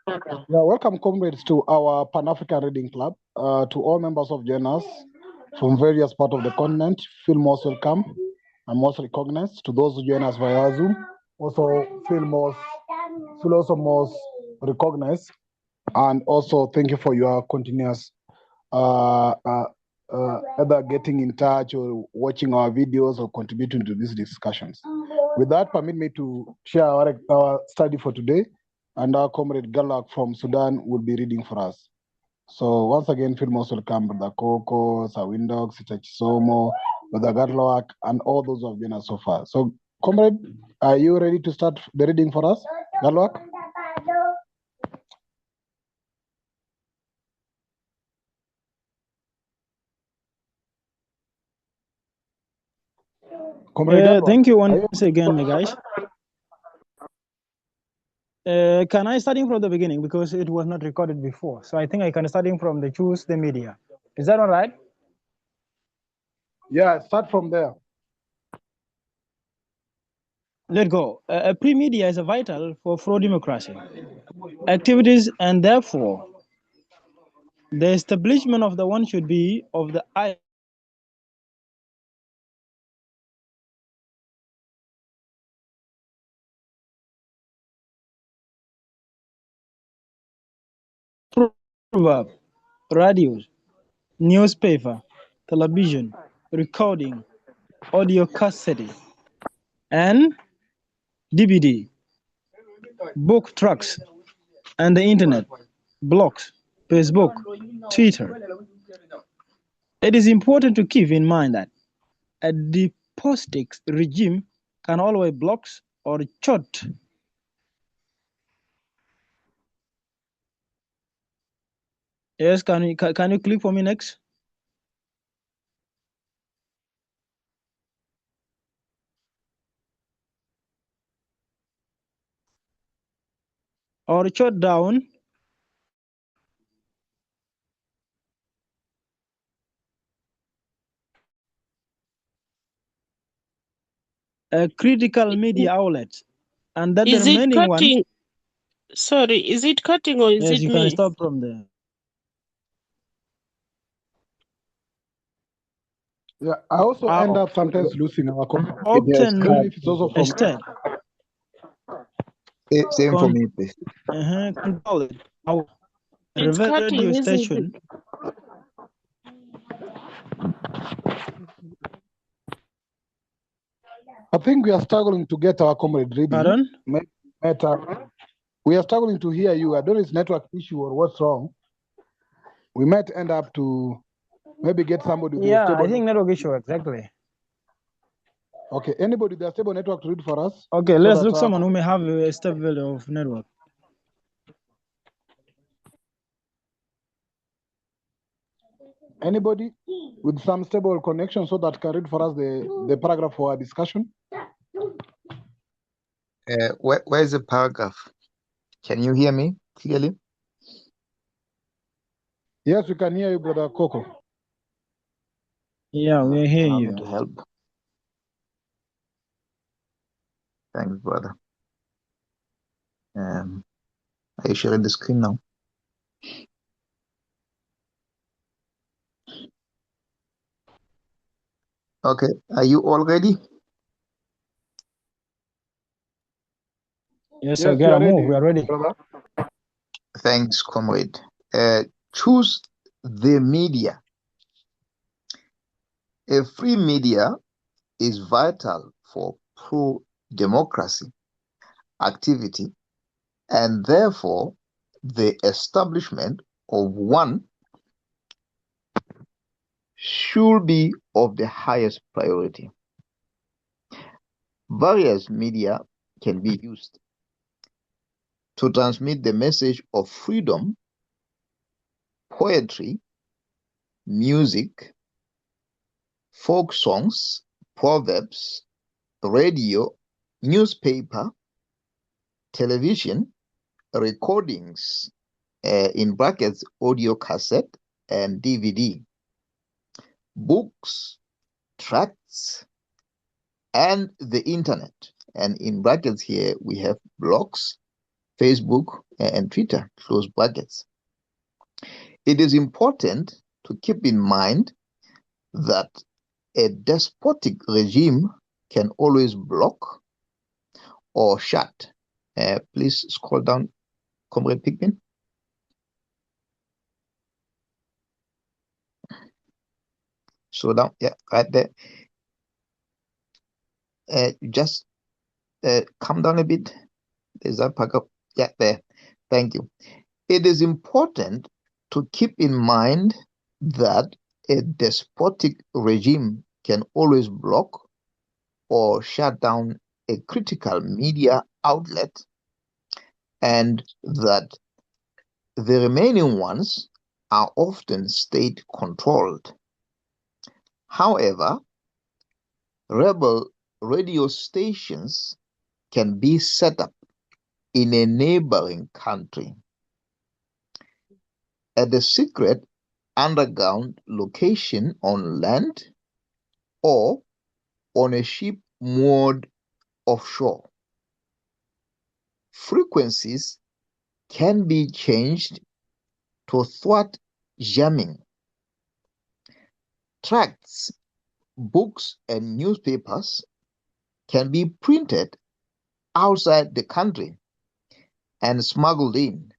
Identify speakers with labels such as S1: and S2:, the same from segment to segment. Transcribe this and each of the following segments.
S1: Yeah, welcome, comrades, to our Pan-African Reading Club. To all members of joiners from various parts of the continent, feel most welcome and most recognized. To those who join us via Zoom, also feel also most recognized. And also thank you for your continuous either getting in touch or watching our videos or contributing to these discussions. With that, permit me to share our study for today, and our comrade Galak from Sudan will be reading for us. So once again, feel most welcome, Brother Coco, Sawindox, Chisomo, Brother Garloak, and all those who have joined us so far. So, comrade, are you ready to start the reading for us, Garloak?
S2: Thank you once again, guys. Can I starting from the beginning because it was not recorded before? So I think I can starting from the choose the media. Is that all right?
S1: Yeah, start from there.
S2: Let's go. Pre-media is vital for pro-democracy activities, and therefore the establishment of the one should be of the proverb, radios, newspaper, television, recording, audio cassette, and DVD, book tracks, and the internet, blogs, Facebook, Twitter. It is important to keep in mind that a despotic regime can always block or shut Yes, can you click for me next? Or shut down a critical media outlet, and that the
S3: Is it
S2: remaining
S3: cutting?
S2: one.
S3: Sorry, is it cutting or is
S2: Yes,
S3: it
S2: you
S3: me?
S2: can stop from there.
S1: Yeah, I also end up sometimes losing our
S2: Often
S1: if it's also from
S2: instead.
S4: Same for me, please.
S2: Control it. Our
S3: It's cutting,
S2: radio
S3: isn't
S2: station.
S3: it?
S1: I think we are struggling to get our comrade reading.
S2: Pardon?
S1: We are struggling to hear you. I don't know if it's network issue or what's wrong. We might end up to maybe get somebody with a
S2: Yeah,
S1: stable
S2: I think network issue, exactly.
S1: Okay, anybody with a stable network to read for us?
S2: Okay, let's look someone who may have a stable of network.
S1: Anybody with some stable connection so that can read for us the paragraph for our discussion?
S4: Where's the paragraph? Can you hear me clearly?
S1: Yes, we can hear you, Brother Coco.
S2: Yeah, we hear
S4: Allow
S2: you.
S4: me to help. Thanks, brother. Are you sharing the screen now? Okay, are you all ready?
S2: Yes, sir. Get a move. We are ready.
S1: Brother.
S4: Thanks, comrade. Choose the media. A free media is vital for pro-democracy activity, and therefore the establishment of one should be of the highest priority. Various media can be used to transmit the message of freedom, poetry, music, folk songs, proverbs, radio, newspaper, television, recordings, in brackets, audio cassette and DVD, books, tracts, and the internet. And in brackets here, we have blogs, Facebook, and Twitter, close brackets. It is important to keep in mind that a despotic regime can always block or shut. Please scroll down, Comrade Pigman. Slow down, yeah, right there. Just come down a bit. There's that pack up. Yeah, there. Thank you. It is important to keep in mind that a despotic regime can always block or shut down a critical media outlet, and that the remaining ones are often state-controlled. However, rebel radio stations can be set up in a neighboring country at a secret underground location on land or on a ship moored offshore. Frequencies can be changed to thwart jamming. Tracts, books, and newspapers can be printed outside the country and smuggled in.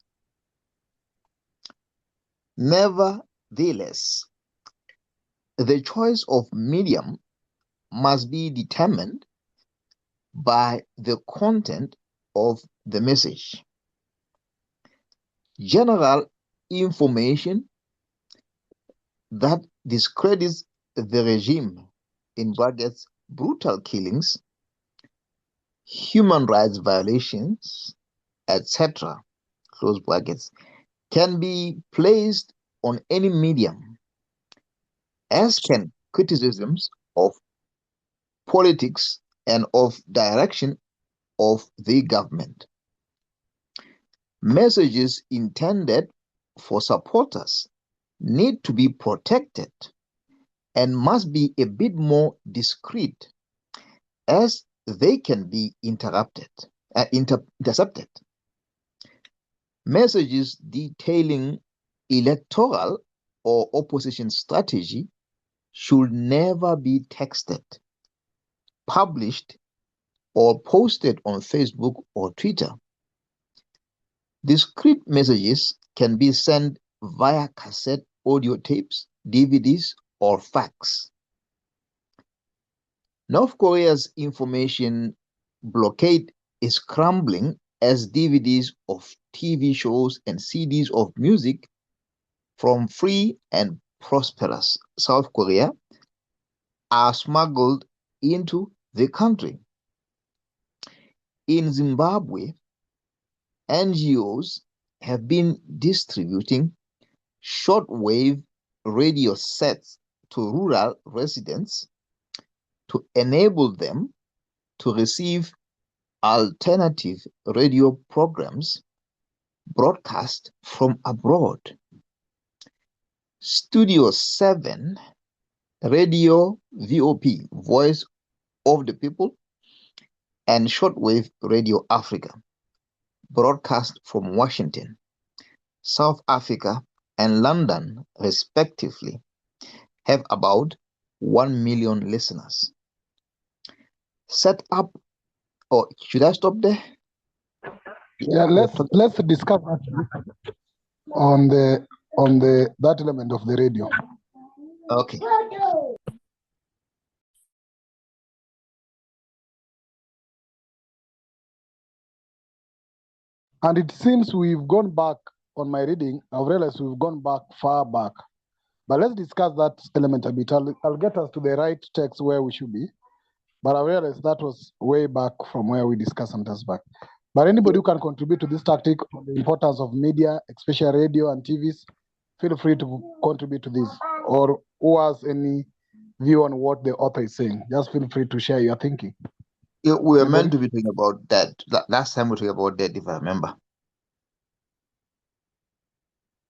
S4: Nevertheless, the choice of medium must be determined by the content of the message. General information that discredits the regime, in brackets, brutal killings, human rights violations, etc., close brackets, can be placed on any medium, as can criticisms of politics and of direction of the government. Messages intended for supporters need to be protected and must be a bit more discreet, as they can be intercepted. Messages detailing electoral or opposition strategy should never be texted, published, or posted on Facebook or Twitter. Discrete messages can be sent via cassette audio tapes, DVDs, or fax. North Korea's information blockade is crumbling as DVDs of TV shows and CDs of music from free and prosperous South Korea are smuggled into the country. In Zimbabwe, NGOs have been distributing shortwave radio sets to rural residents to enable them to receive alternative radio programs broadcast from abroad. Studio 7, Radio VOP, Voice of the People, and Shortwave Radio Africa, broadcast from Washington, South Africa, and London, respectively, have about 1 million listeners. Set up, or should I stop there?
S1: Yeah, let's discuss that on that element of the radio.
S4: Okay.
S1: And it seems we've gone back on my reading. I've realized we've gone back far back. But let's discuss that element a bit. I'll get us to the right text where we should be. But I realized that was way back from where we discussed some time back. But anybody who can contribute to this tactic on the importance of media, especially radio and TVs, feel free to contribute to this. Or who has any view on what the author is saying, just feel free to share your thinking.
S4: Yeah, we were meant to be talking about that. Last time we talked about that, if I remember.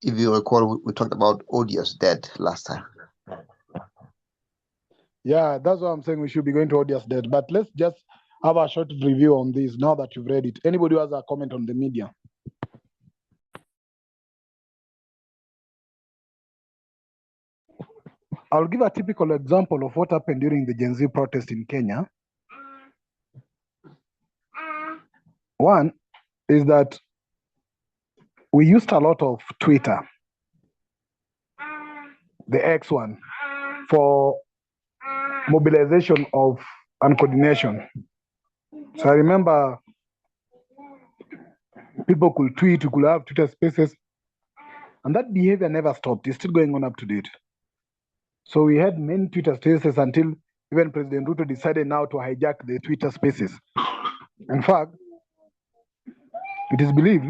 S4: If you recall, we talked about Odious dead last time.
S1: Yeah, that's what I'm saying. We should be going to Odious dead. But let's just have a short review on this now that you've read it. Anybody who has a comment on the media? I'll give a typical example of what happened during the Gen Z protest in Kenya. One is that we used a lot of Twitter, the X one, for mobilization of and coordination. So I remember people could tweet, you could have Twitter spaces, and that behavior never stopped. It's still going on up to date. So we had many Twitter spaces until even President Ruto decided now to hijack the Twitter spaces. In fact, it is believed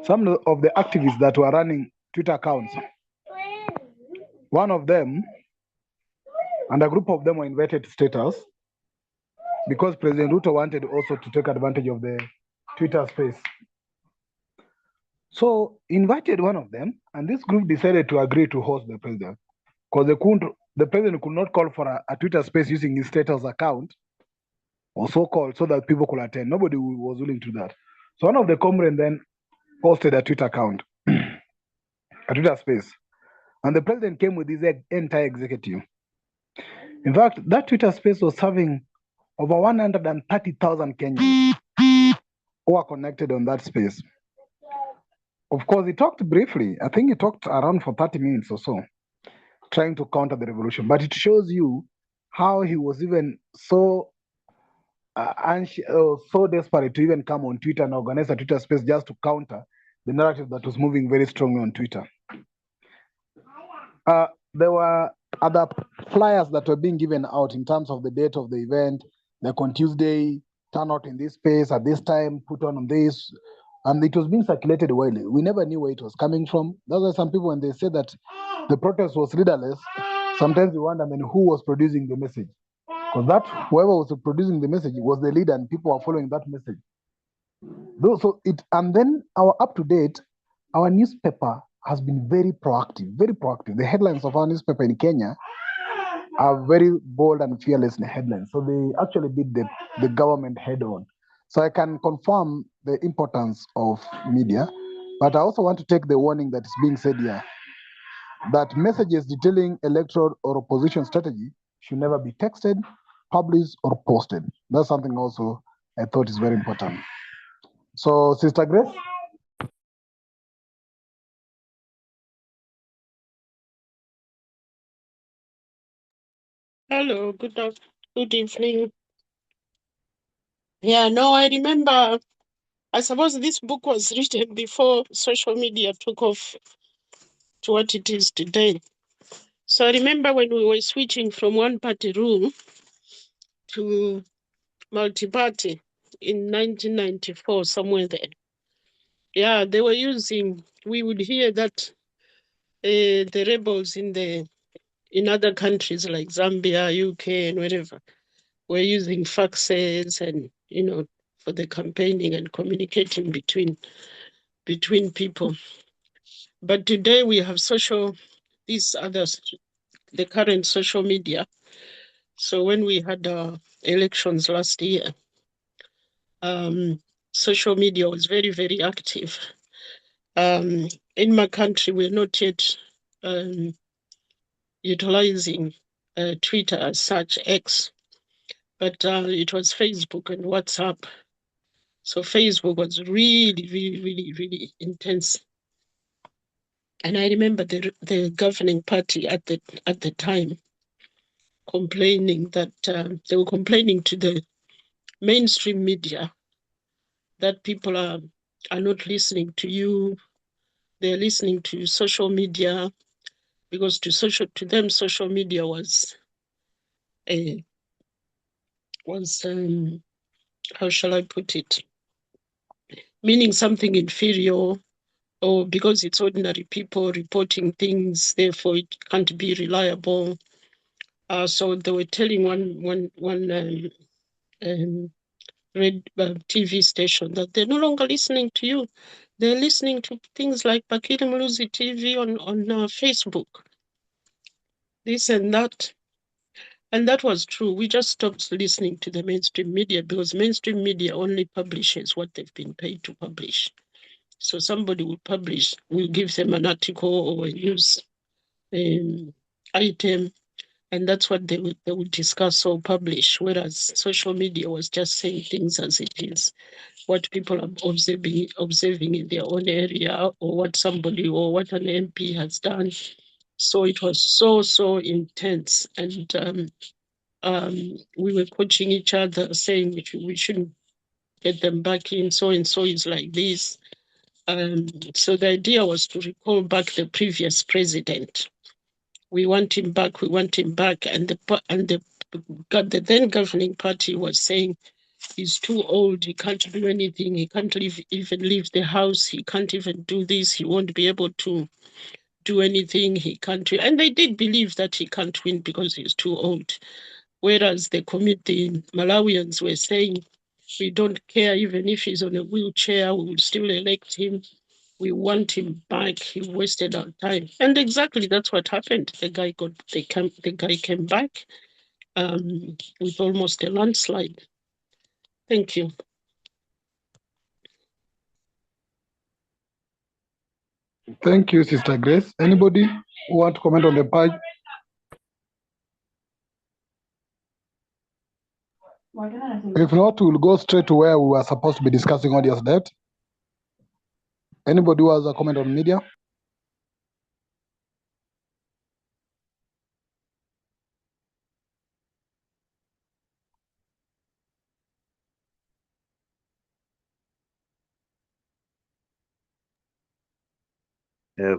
S1: some of the activists that were running Twitter accounts, one of them and a group of them were invited to State House because President Ruto wanted also to take advantage of the Twitter space. So invited one of them, and this group decided to agree to host the president because the president could not call for a Twitter space using his State House account or so-called so that people could attend. Nobody was willing to do that. So one of the comrades then posted a Twitter account, a Twitter space, and the president came with his entire executive. In fact, that Twitter space was serving over 130,000 Kenyans who are connected on that space. Of course, he talked briefly. I think he talked around for 30 minutes or so, trying to counter the revolution. But it shows you how he was even so so desperate to even come on Twitter and organize a Twitter space just to counter the narrative that was moving very strongly on Twitter. There were other flyers that were being given out in terms of the date of the event, like on Tuesday, turn out in this space at this time, put on this, and it was being circulated widely. We never knew where it was coming from. That's why some people, when they say that the protest was leaderless, sometimes you wonder, who was producing the message? Because that whoever was producing the message was the leader, and people are following that message. And then up to date, our newspaper has been very proactive, very proactive. The headlines of our newspaper in Kenya are very bold and fearless headlines. So they actually beat the government head on. So I can confirm the importance of media, but I also want to take the warning that is being said here, that messages detailing electoral or opposition strategy should never be texted, published, or posted. That's something also I thought is very important. So, Sister Grace?
S3: Hello, good evening. Yeah, no, I remember, I suppose this book was written before social media took off to what it is today. So I remember when we were switching from one party room to multi-party in 1994, somewhere there. Yeah, they were we would hear that the rebels in other countries like Zambia, UK, and wherever were using faxes and, for the campaigning and communicating between people. But today we have these others, the current social media. So when we had elections last year, social media was very, very active. In my country, we're not yet utilizing Twitter as such, X, but it was Facebook and WhatsApp. So Facebook was really, really, really, really intense. And I remember the governing party at the time complaining that they were complaining to the mainstream media that people are not listening to you. They're listening to social media because to them social media was how shall I put it? Meaning something inferior, or because it's ordinary people reporting things, therefore it can't be reliable. So they were telling one red TV station that they're no longer listening to you. They're listening to things like Bakiri Muluzi TV on Facebook. This and that. And that was true. We just stopped listening to the mainstream media because mainstream media only publishes what they've been paid to publish. So somebody will publish, will give them an article or a news item, and that's what they would discuss or publish, whereas social media was just saying things as it is, what people are observing in their own area, or what somebody or what an MP has done. So it was so intense, and we were coaching each other, saying we shouldn't get them back in. So and so is like this. So the idea was to recall back the previous president. We want him back. We want him back. And the then governing party was saying he's too old. He can't do anything. He can't even leave the house. He can't even do this. He won't be able to do anything. He can't. And they did believe that he can't win because he's too old. Whereas the committee Malawians were saying, we don't care even if he's on a wheelchair, we will still elect him. We want him back. He wasted our time. And exactly that's what happened. The guy came back with almost a landslide. Thank you.
S1: Thank you, Sister Grace. Anybody who want to comment on the page? If not, we'll go straight to where we were supposed to be discussing Odious debt. Anybody who has a comment on media?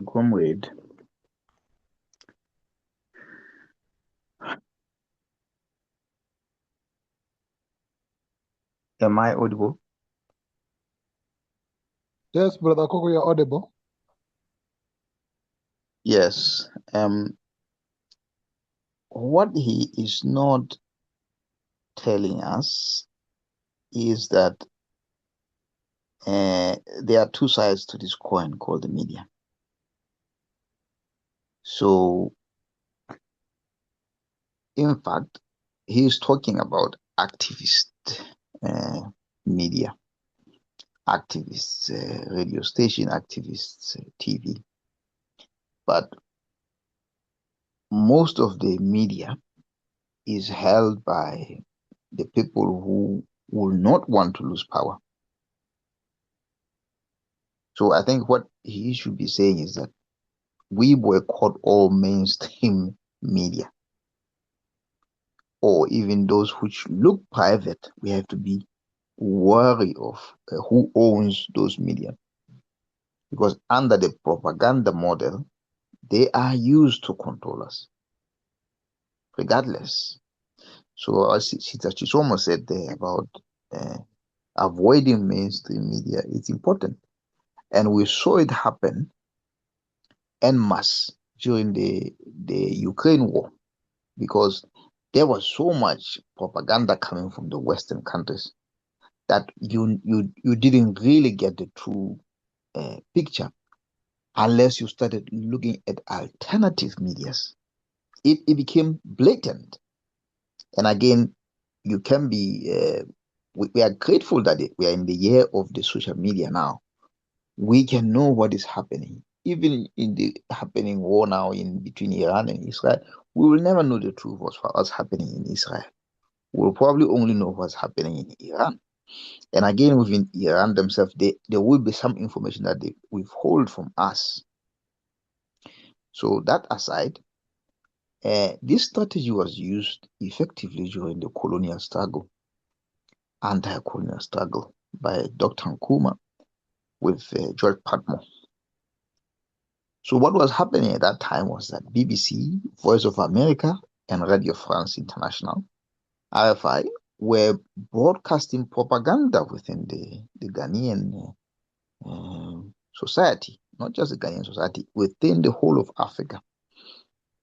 S4: Comrade, am I audible?
S1: Yes, Brother Coco, you're audible.
S4: Yes. What he is not telling us is that there are two sides to this coin called the media. So, in fact, he is talking about activist media, activists, radio station, activists, TV. But most of the media is held by the people who will not want to lose power. So I think what he should be saying is that we boycott all mainstream media, or even those which look private. We have to be wary of who owns those media, because under the propaganda model, they are used to control us, regardless. So as Sister Chisomo said there about avoiding mainstream media, it's important. And we saw it happen en masse during the Ukraine war, because there was so much propaganda coming from the Western countries that you didn't really get the true picture unless you started looking at alternative medias. It became blatant. And again, you can be, we are grateful that we are in the year of the social media now. We can know what is happening. Even in the happening war now in between Iran and Israel, we will never know the truth of what's happening in Israel. We'll probably only know what's happening in Iran. And again, within Iran themselves, there will be some information that they withhold from us. So that aside, this strategy was used effectively during the colonial struggle, anti-colonial struggle by Dr. Nkrumah with George Patmore. So what was happening at that time was that BBC, Voice of America, and Radio France International, RFI, were broadcasting propaganda within the Ghanaian society, not just the Ghanaian society, within the whole of Africa.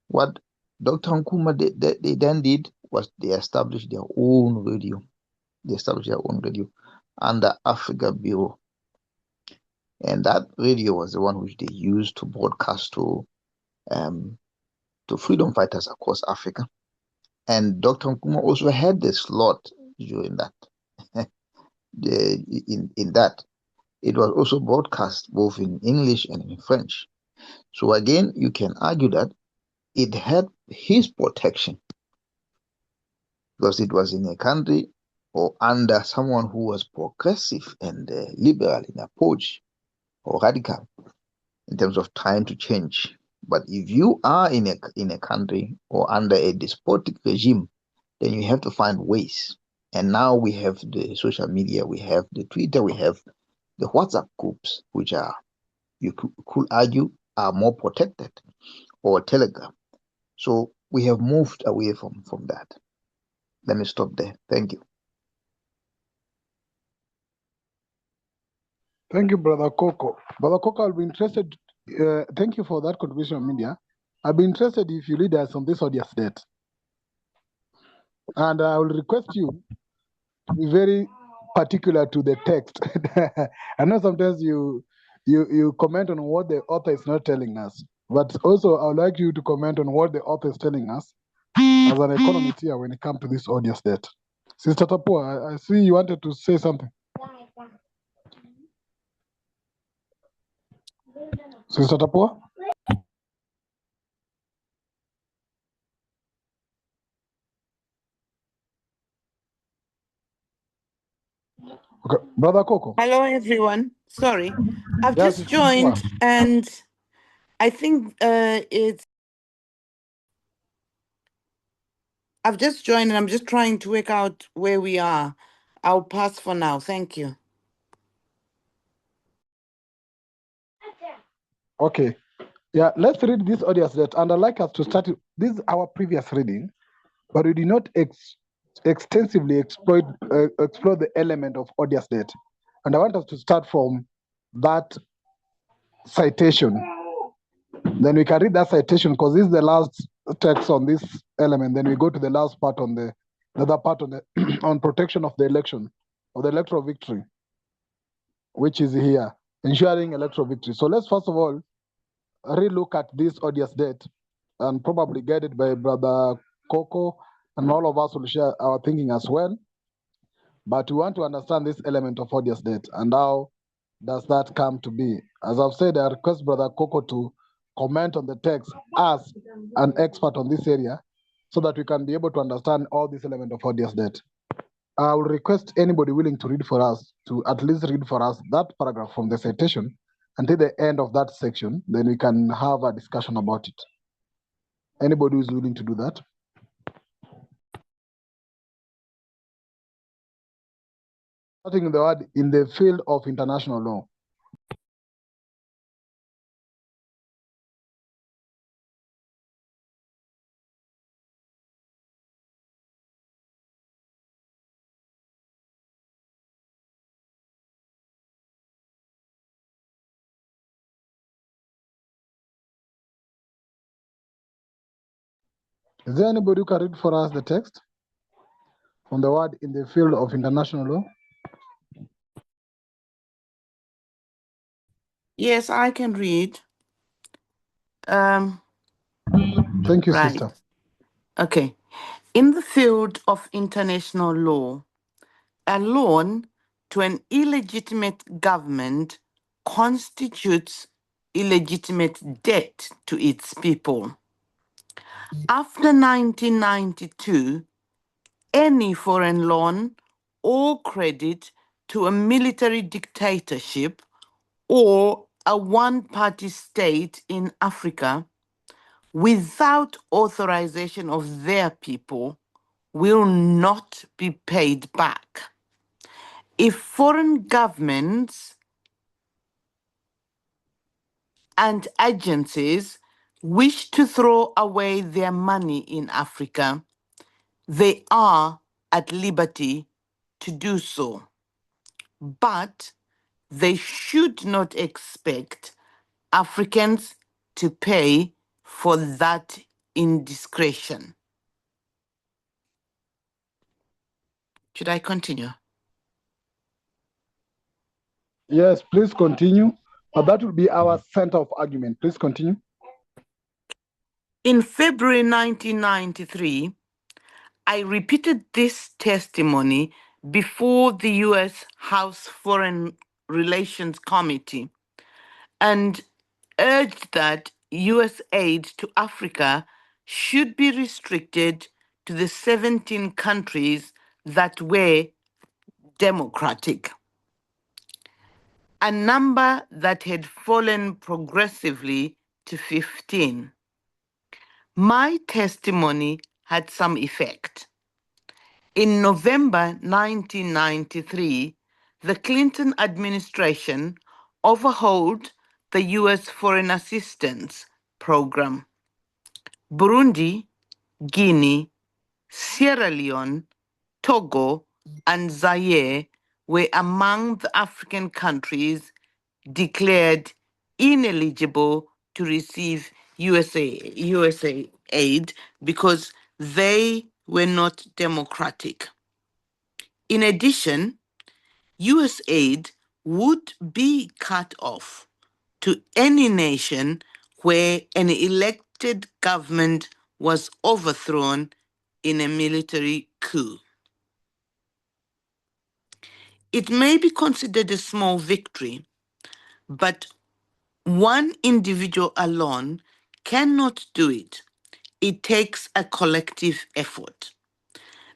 S4: What Dr. Nkrumah they then did was they established their own radio. They established their own radio under Africa Bureau. And that radio was the one which they used to broadcast to freedom fighters across Africa. And Dr. Nkrumah also had the slot during that. in that, it was also broadcast both in English and in French. So again, you can argue that it had his protection because it was in a country or under someone who was progressive and liberal in approach or radical in terms of trying to change. But if you are in a country or under a despotic regime, then you have to find ways. And now we have the social media, we have the Twitter, we have the WhatsApp groups, which are, you could argue, are more protected, or Telegram. So we have moved away from that. Let me stop there. Thank you.
S1: Thank you, Brother Coco. Brother Coco, I'll be interested. Thank you for that contribution on media. I'll be interested if you lead us on this Odious debt. And I will request you to be very particular to the text. I know sometimes you comment on what the author is not telling us, but also I would like you to comment on what the author is telling us as an economist here when it comes to this Odious debt. Sister Tapua, I see you wanted to say something. Sister Tapua? Okay, Brother Coco.
S5: Hello, everyone. Sorry, I've
S1: Yes,
S5: just joined, and I think I've just joined, and I'm just trying to work out where we are. I'll pass for now. Thank you.
S1: Okay. Yeah, let's read this Odious debt. And I'd like us to start. This is our previous reading, but we did not extensively explore the element of Odious debt. And I want us to start from that citation. Then we can read that citation because this is the last text on this element. Then we go to the last part on the other part on the on protection of the election, of the electoral victory, which is here, ensuring electoral victory. So let's first of all relook at this Odious debt, and probably guided by Brother Coco, and all of us will share our thinking as well. But we want to understand this element of Odious debt and how does that come to be. As I've said, I request Brother Coco to comment on the text as an expert on this area so that we can be able to understand all this element of Odious debt. I will request anybody willing to read for us to at least read for us that paragraph from the citation until the end of that section, then we can have a discussion about it. Anybody who is willing to do that? Starting the word in the field of international law. Is there anybody who can read for us the text on the word in the field of international law?
S5: Yes, I can read.
S1: Thank you,
S5: Right.
S1: sister.
S5: Okay. In the field of international law, a loan to an illegitimate government constitutes illegitimate debt to its people. After 1992, any foreign loan or credit to a military dictatorship or a one-party state in Africa without authorization of their people will not be paid back. If foreign governments and agencies wish to throw away their money in Africa, they are at liberty to do so. But they should not expect Africans to pay for that indiscretion. Should I continue?
S1: Yes, please continue. But that will be our center of argument. Please continue.
S5: In February 1993, I repeated this testimony before the US House Foreign Relations Committee and urged that US aid to Africa should be restricted to the 17 countries that were democratic, a number that had fallen progressively to 15. My testimony had some effect. In November 1993, the Clinton administration overhauled the US foreign assistance program. Burundi, Guinea, Sierra Leone, Togo, and Zaire were among the African countries declared ineligible to receive USA aid because they were not democratic. In addition, US aid would be cut off to any nation where an elected government was overthrown in a military coup. It may be considered a small victory, but one individual alone cannot do it. It takes a collective effort.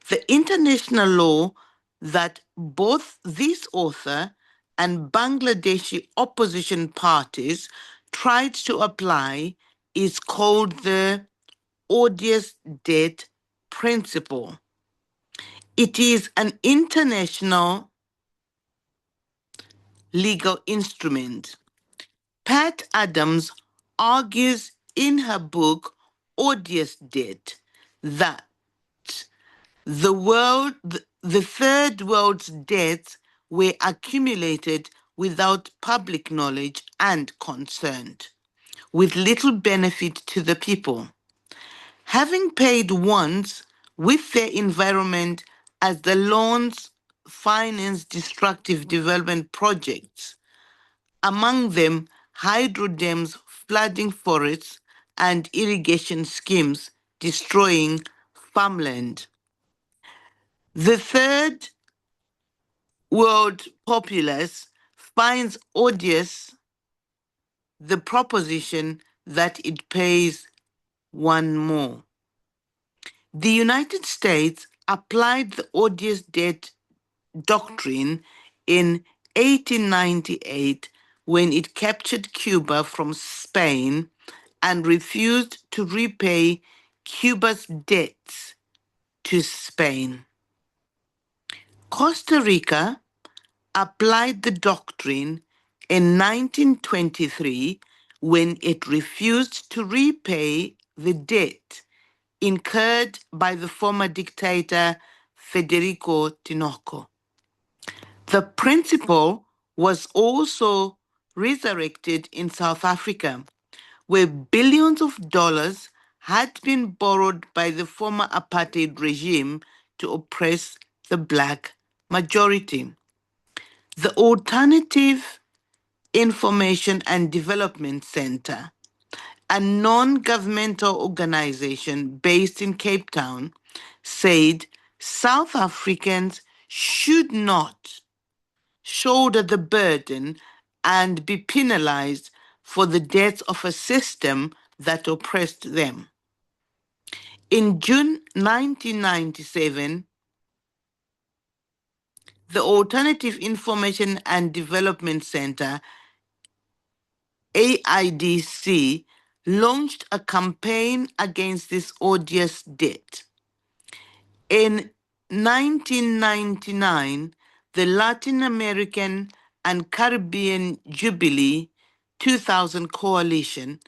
S5: The international law that both this author and Bangladeshi opposition parties tried to apply is called the Odious Debt Principle. It is an international legal instrument. Pat Adams argues in her book Odious Debt that the third world's debts were accumulated without public knowledge and consent, with little benefit to the people. Having paid once with their environment as the loans finance destructive development projects, among them hydro dams flooding forests and irrigation schemes destroying farmland. The third world populace finds odious the proposition that it pays one more. The United States applied the odious debt doctrine in 1898 when it captured Cuba from Spain and refused to repay Cuba's debts to Spain. Costa Rica applied the doctrine in 1923 when it refused to repay the debt incurred by the former dictator Federico Tinoco. The principle was also resurrected in South Africa, where billions of dollars had been borrowed by the former apartheid regime to oppress the Black majority. The Alternative Information and Development Center, a non-governmental organization based in Cape Town, said South Africans should not shoulder the burden and be penalized for the debts of a system that oppressed them. In June 1997, the Alternative Information and Development Center, AIDC, launched a campaign against this odious debt. In 1999, the Latin American and Caribbean Jubilee 2000 Coalition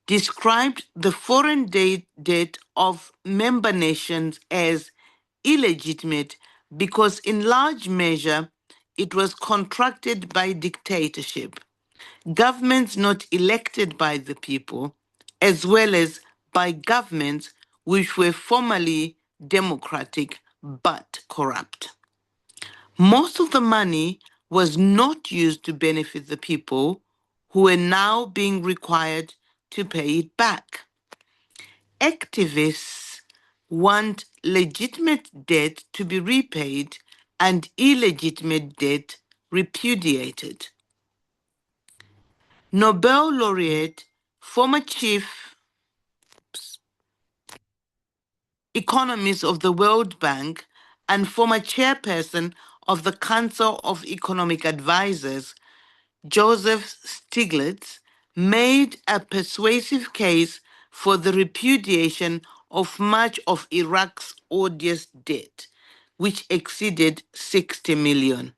S5: described the foreign debt of member nations as illegitimate because in large measure it was contracted by dictatorship, governments not elected by the people, as well as by governments which were formerly democratic but corrupt. Most of the money was not used to benefit the people who were now being required to pay it back. Activists want legitimate debt to be repaid and illegitimate debt repudiated. Nobel laureate, former chief economist of the World Bank, and former chairperson of the Council of Economic Advisers, Joseph Stiglitz, made a persuasive case for the repudiation of much of Iraq's odious debt, which exceeded 60 million.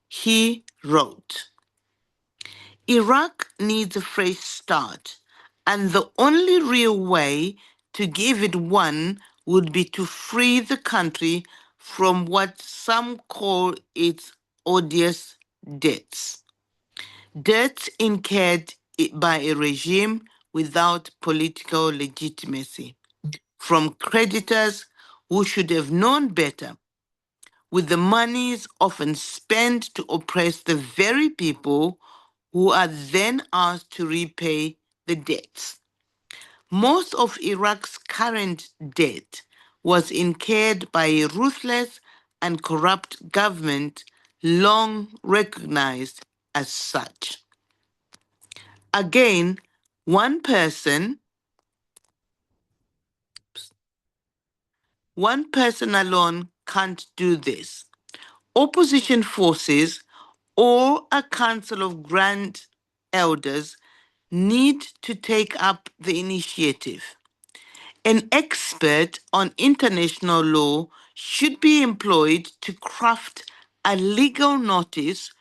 S5: He wrote, Iraq needs a fresh start, and the only real way to give it one would be to free the country from what some call its odious debts. Debts incurred by a regime without political legitimacy, from creditors who should have known better, with the monies often spent to oppress the very people who are then asked to repay the debts. Most of Iraq's current debt was incurred by a ruthless and corrupt government long recognized as such. Again, one person alone can't do this. Opposition forces or a council of grand elders need to take up the initiative. An expert on international law should be employed to craft a legal notice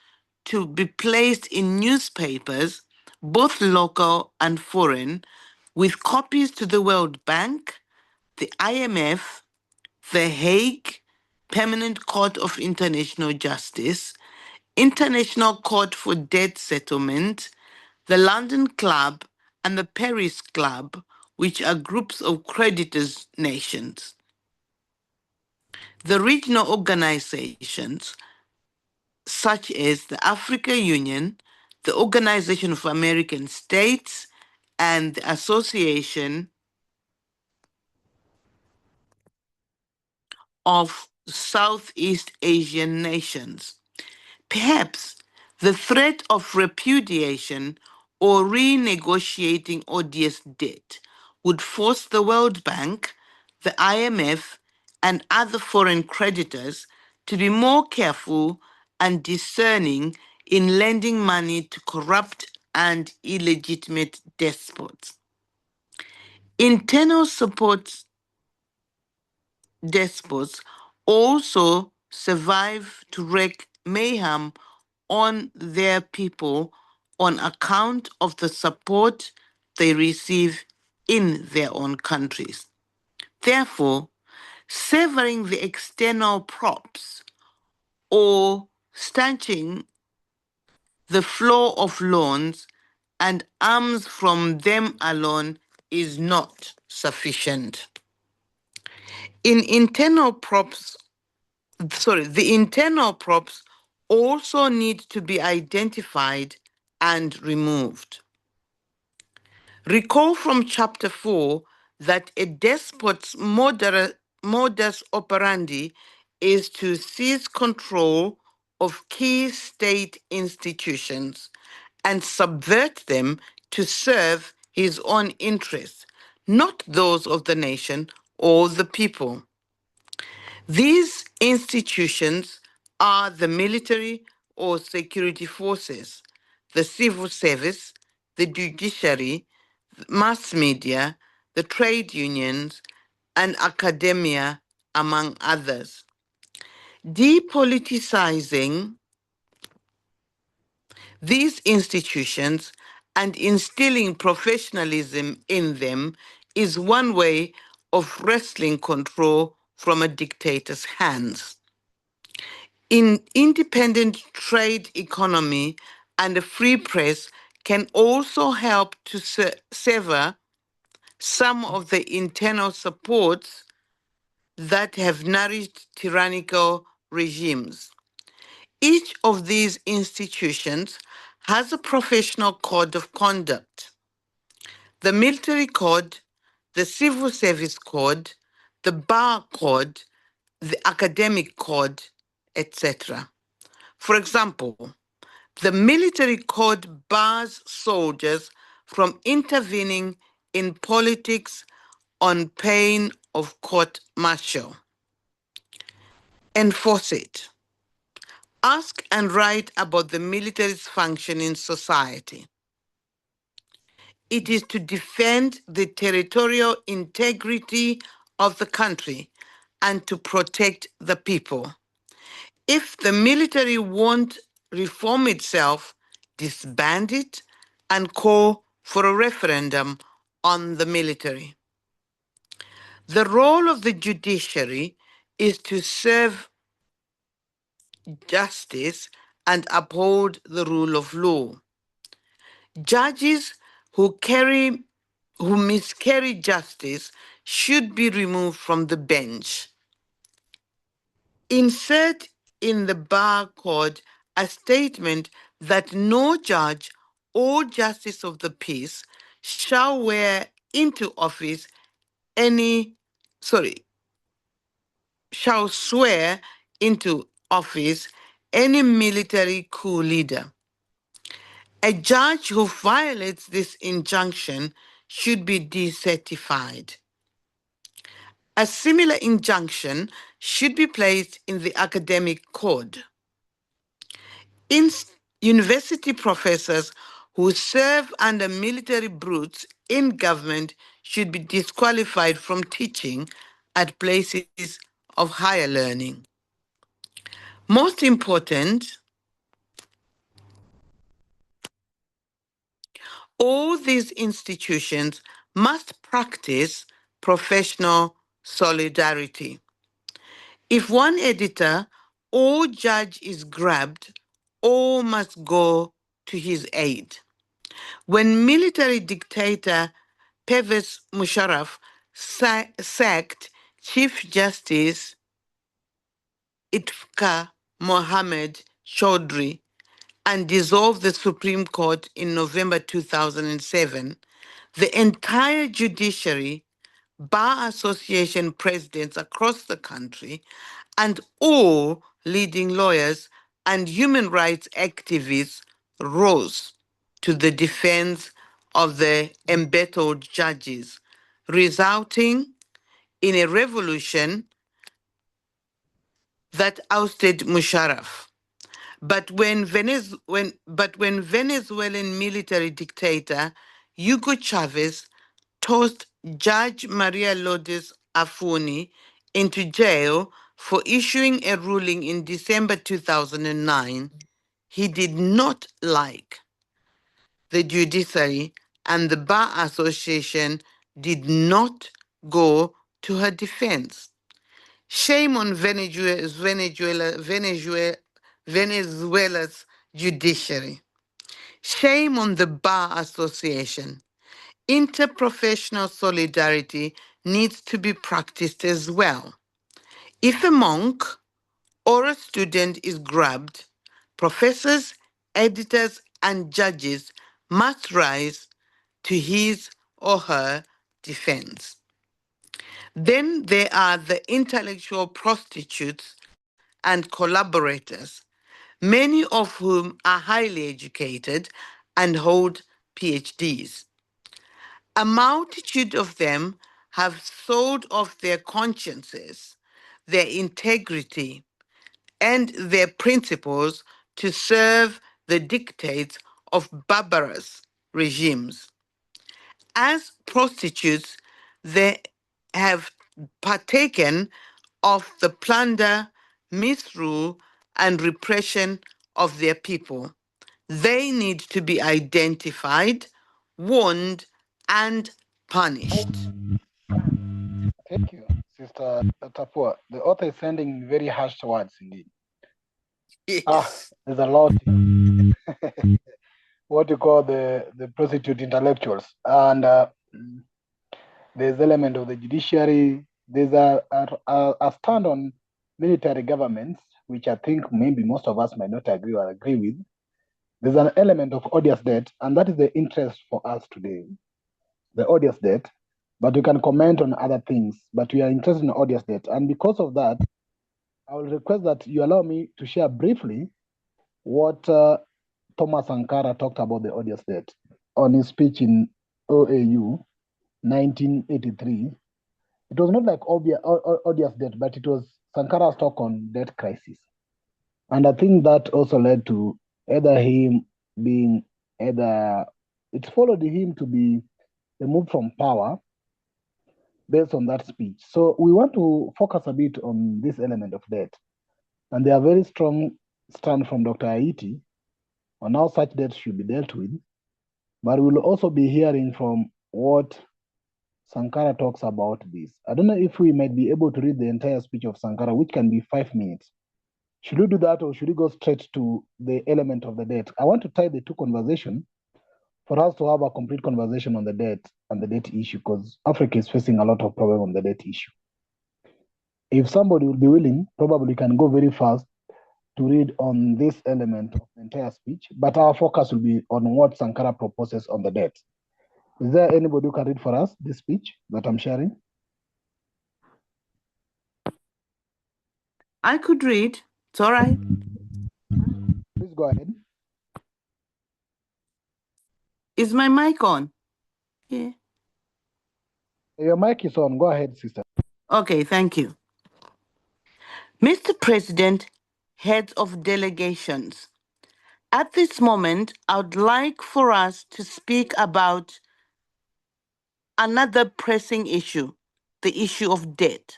S5: to be placed in newspapers, both local and foreign, with copies to the World Bank, the IMF, the Hague Permanent Court of International Justice, International Court for Debt Settlement, the London Club, and the Paris Club, which are groups of creditors' nations. The regional organizations, such as the Africa Union, the Organization of American States, and the Association of Southeast Asian Nations. Perhaps the threat of repudiation or renegotiating odious debt would force the World Bank, the IMF, and other foreign creditors to be more careful and discerning in lending money to corrupt and illegitimate despots. Internal support despots also survive to wreak mayhem on their people on account of the support they receive in their own countries. Therefore, severing the external props or stanching the flow of loans and arms from them alone is not sufficient. The internal props also need to be identified and removed. Recall from chapter 4 that a despot's modus operandi is to seize control of key state institutions and subvert them to serve his own interests, not those of the nation or the people. These institutions are the military or security forces, the civil service, the judiciary, mass media, the trade unions, and academia, among others. Depoliticizing these institutions and instilling professionalism in them is one way of wresting control from a dictator's hands. In independent trade economy and a free press can also help to sever some of the internal supports that have nourished tyrannical regimes. Each of these institutions has a professional code of conduct. The military code, the civil service code, the bar code, the academic code, etc. For example, the military code bars soldiers from intervening in politics on pain of court-martial. Enforce it. Ask and write about the military's function in society. It is to defend the territorial integrity of the country and to protect the people. If the military won't reform itself, disband it and call for a referendum on the military. The role of the judiciary is to serve justice and uphold the rule of law. Judges who miscarry justice should be removed from the bench. Insert in the bar code a statement that no judge or justice of the peace shall swear into office any military coup leader. A judge who violates this injunction should be decertified. A similar injunction should be placed in the academic code. University professors who serve under military brutes in government should be disqualified from teaching at places of higher learning. Most important, all these institutions must practice professional solidarity. If one editor or judge is grabbed, all must go to his aid. When military dictator Pervez Musharraf sacked Chief Justice Iftikhar Mohamed Chaudhry and dissolved the Supreme Court in November 2007, the entire judiciary, bar association presidents across the country, and all leading lawyers and human rights activists rose to the defense of the embattled judges, resulting in a revolution that ousted Musharraf. But when Venezuelan military dictator Hugo Chavez tossed Judge Maria Lourdes Afuni into jail for issuing a ruling in December 2009, he did not like the judiciary, and the Bar Association did not go to her defense. Shame on Venezuela's judiciary. Shame on the Bar Association. Interprofessional solidarity needs to be practiced as well. If a monk or a student is grabbed, professors, editors, and judges must rise to his or her defense. Then there are the intellectual prostitutes and collaborators, many of whom are highly educated and hold PhDs. A multitude of them have sold off their consciences, their integrity, and their principles to serve the dictates of barbarous regimes. As prostitutes, they have partaken of the plunder, misrule, and repression of their people. They need to be identified, warned, and punished.
S1: Thank you, Sister Tapua. The author is sending very harsh words indeed.
S5: Yes.
S1: There's a lot. What you call the prostitute intellectuals. And there's element of the judiciary. There's a stand on military governments, which I think maybe most of us might not agree with. There's an element of odious debt, and that is the interest for us today. The odious debt. but we can comment on other things. But we are interested in Odious debt. And because of that, I will request that you allow me to share briefly what Thomas Sankara talked about the Odious debt on his speech in OAU 1983. It was not like Odious debt, but it was Sankara's talk on debt crisis. And I think that also led to either him being it followed him to be removed from power based on that speech. So we want to focus a bit on this element of debt. And there are very strong stand from Dr. Haiti on how such debt should be dealt with. But we'll also be hearing from what Sankara talks about this. I don't know if we might be able to read the entire speech of Sankara, which can be 5 minutes. Should we do that, or should we go straight to the element of the debt? I want to tie the two conversations for us to have a complete conversation on the debt and the debt issue, because Africa is facing a lot of problem on the debt issue. If somebody will be willing, probably can go very fast to read on this element of the entire speech, but our focus will be on what Sankara proposes on the debt. Is there anybody who can read for us this speech that I'm sharing?
S5: I could read. It's all right.
S1: Please go ahead.
S5: Is my mic on? Yeah.
S1: Your mic is on. Go ahead, sister.
S5: Okay, thank you. Mr. President, heads of delegations, at this moment, I would like for us to speak about another pressing issue, the issue of debt,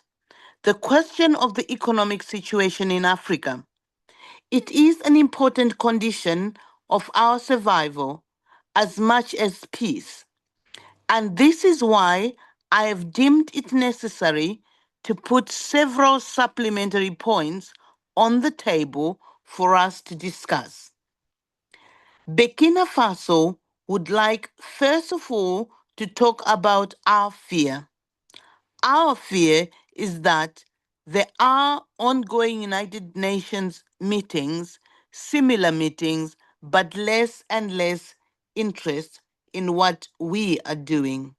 S5: the question of the economic situation in Africa. It is an important condition of our survival as much as peace. And this is why I have deemed it necessary to put several supplementary points on the table for us to discuss. Burkina Faso would like, first of all, to talk about our fear. Our fear is that there are ongoing United Nations meetings, similar meetings, but less and less interest in what we are doing.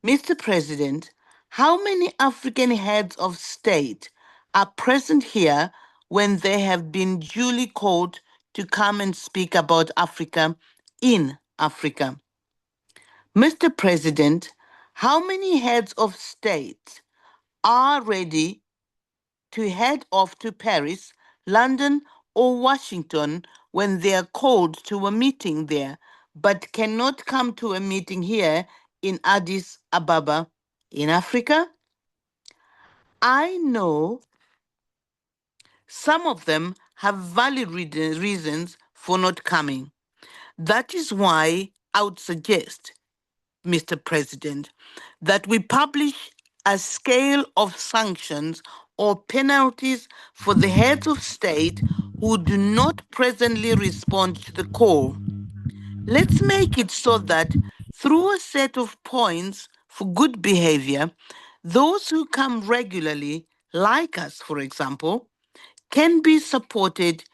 S5: Mr. President, how many African heads of state are present here when they have been duly called to come and speak about Africa in Africa? Mr. President, how many heads of state are ready to head off to Paris, London, or Washington when they are called to a meeting there, but cannot come to a meeting here in Addis Ababa in Africa? I know some of them have valid reasons for not coming. That is why I would suggest, Mr. President, that we publish a scale of sanctions or penalties for the heads of state who do not presently respond to the call. Let's make it so that through a set of points for good behavior, those who come regularly, like us, for example, can be supported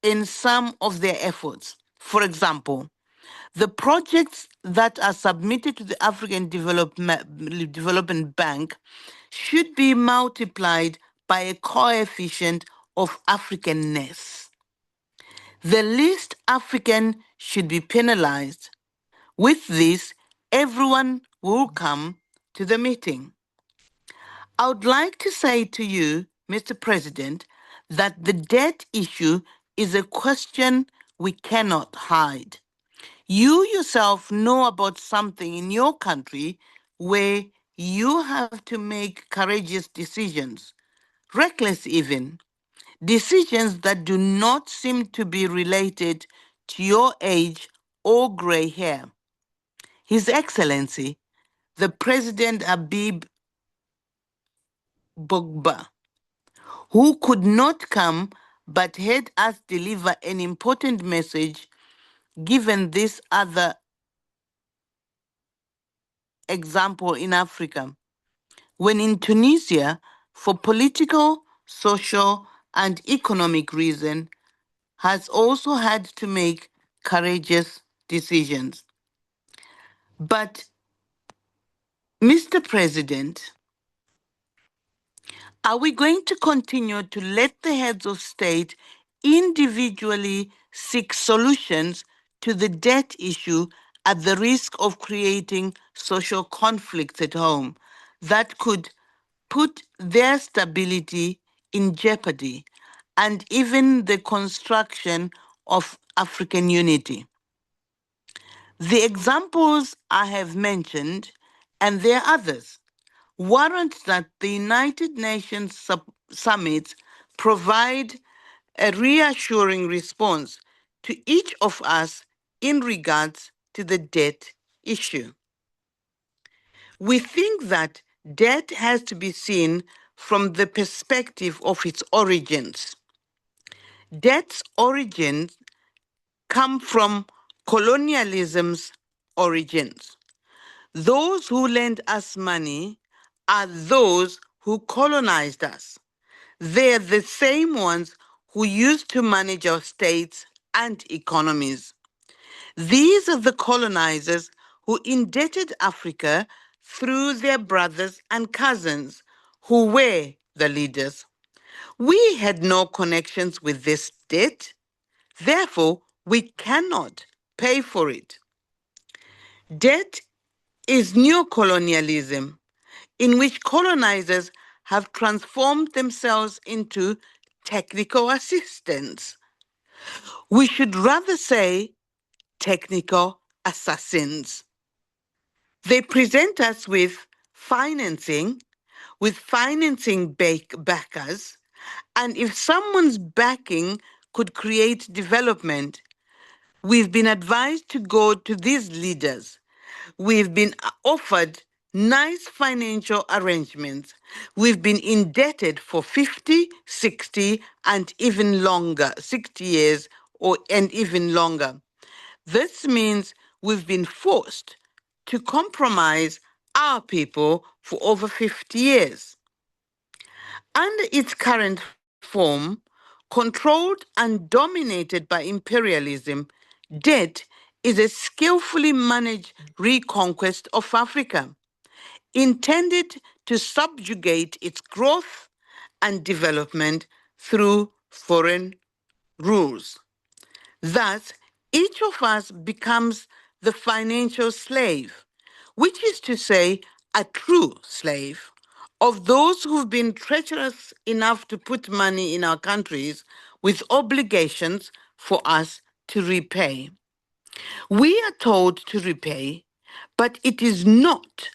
S5: in some of their efforts. For example, the projects that are submitted to the African Development Bank should be multiplied by a coefficient of Africanness. The least African should be penalized. With this, everyone will come to the meeting. I would like to say to you, Mr. President, that the debt issue is a question we cannot hide. You yourself know about something in your country where you have to make courageous decisions, reckless even, decisions that do not seem to be related to your age or gray hair. His Excellency, the President Abib Bogba, who could not come but had us deliver an important message given this other example in Africa. When in Tunisia, for political, social, and economic reasons, has also had to make courageous decisions. But Mr. President, are we going to continue to let the heads of state individually seek solutions to the debt issue at the risk of creating social conflicts at home that could put their stability in jeopardy and even the construction of African unity? The examples I have mentioned, and there are others, warrant that the United Nations summits provide a reassuring response to each of us in regards to the debt issue. We think that debt has to be seen from the perspective of its origins. Debt's origins come from colonialism's origins. Those who lend us money are those who colonized us. They're the same ones who used to manage our states and economies. These are the colonizers who indebted Africa through their brothers and cousins, who were the leaders. We had no connections with this debt. Therefore, we cannot pay for it. Debt is neocolonialism, in which colonizers have transformed themselves into technical assistants. We should rather say technical assassins. They present us with financing backers, and if someone's backing could create development, we've been advised to go to these leaders. We've been offered nice financial arrangements. We've been indebted for 50, 60, and even longer, 60 years and even longer. This means we've been forced to compromise our people for over 50 years. Under its current form, controlled and dominated by imperialism, debt is a skillfully managed reconquest of Africa, intended to subjugate its growth and development through foreign rules. Thus, each of us becomes the financial slave, which is to say, a true slave of those who've been treacherous enough to put money in our countries with obligations for us to repay. We are told to repay, but it is not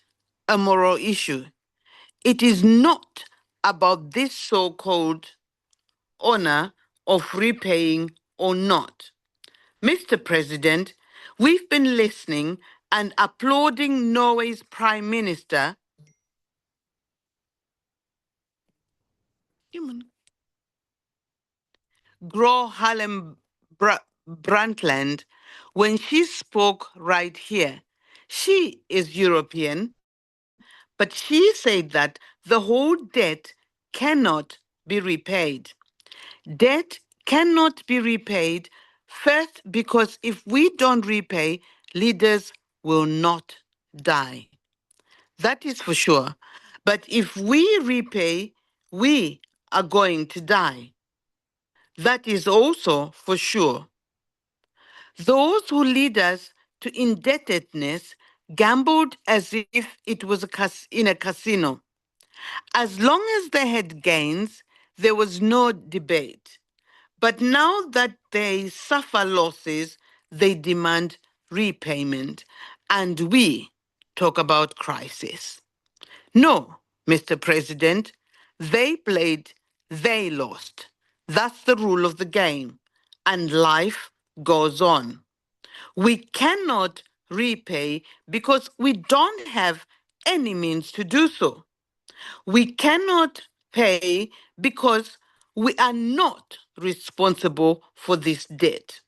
S5: a moral issue. It is not about this so-called honor of repaying or not. Mr. President, we've been listening and applauding Norway's Prime Minister, Gro Harlem Brundtland, when she spoke right here. She is European, but she said that the whole debt cannot be repaid. Debt cannot be repaid, first, because if we don't repay, leaders will not die. That is for sure. But if we repay, we are going to die. That is also for sure. Those who lead us to indebtedness gambled as if it was in a casino. As long as they had gains, there was no debate. But now that they suffer losses, they demand repayment. And we talk about crisis. No, Mr. President, they played, they lost. That's the rule of the game. And life goes on. We cannot repay because we don't have any means to do so. We cannot pay because we are not responsible for this debt.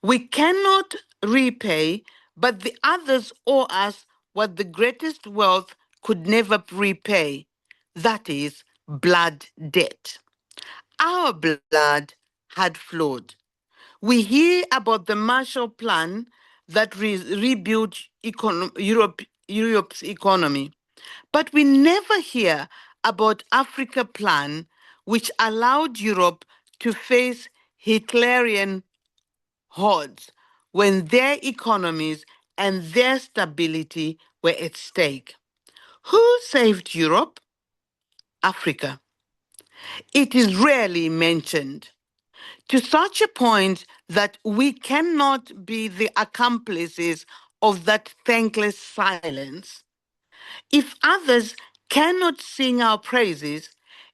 S5: We cannot repay, but the others owe us what the greatest wealth could never repay. That is blood debt. Our blood had flowed. We hear about the Marshall Plan that rebuilt Europe's economy. But we never hear about Africa Plan, which allowed Europe to face Hitlerian hordes when their economies and their stability were at stake. Who saved Europe? Africa. It is rarely mentioned, to such a point that we cannot be the accomplices of that thankless silence. If others cannot sing our praises,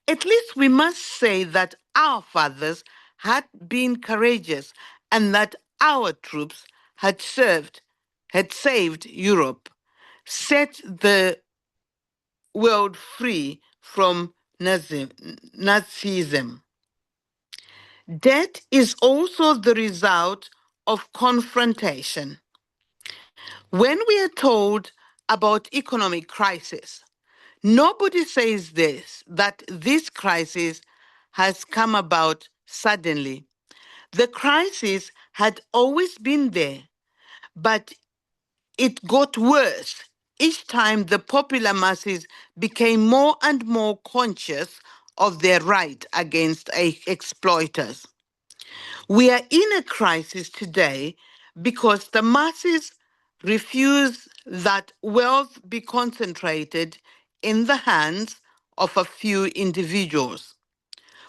S5: at least we must say that our fathers had been courageous and that our troops had saved Europe, set the world free from Nazism. Debt is also the result of confrontation. When we are told about economic crisis, nobody says that this crisis has come about suddenly. The crisis had always been there, but it got worse each time the popular masses became more and more conscious of their right against exploiters. We are in a crisis today because the masses refuse that wealth be concentrated in the hands of a few individuals.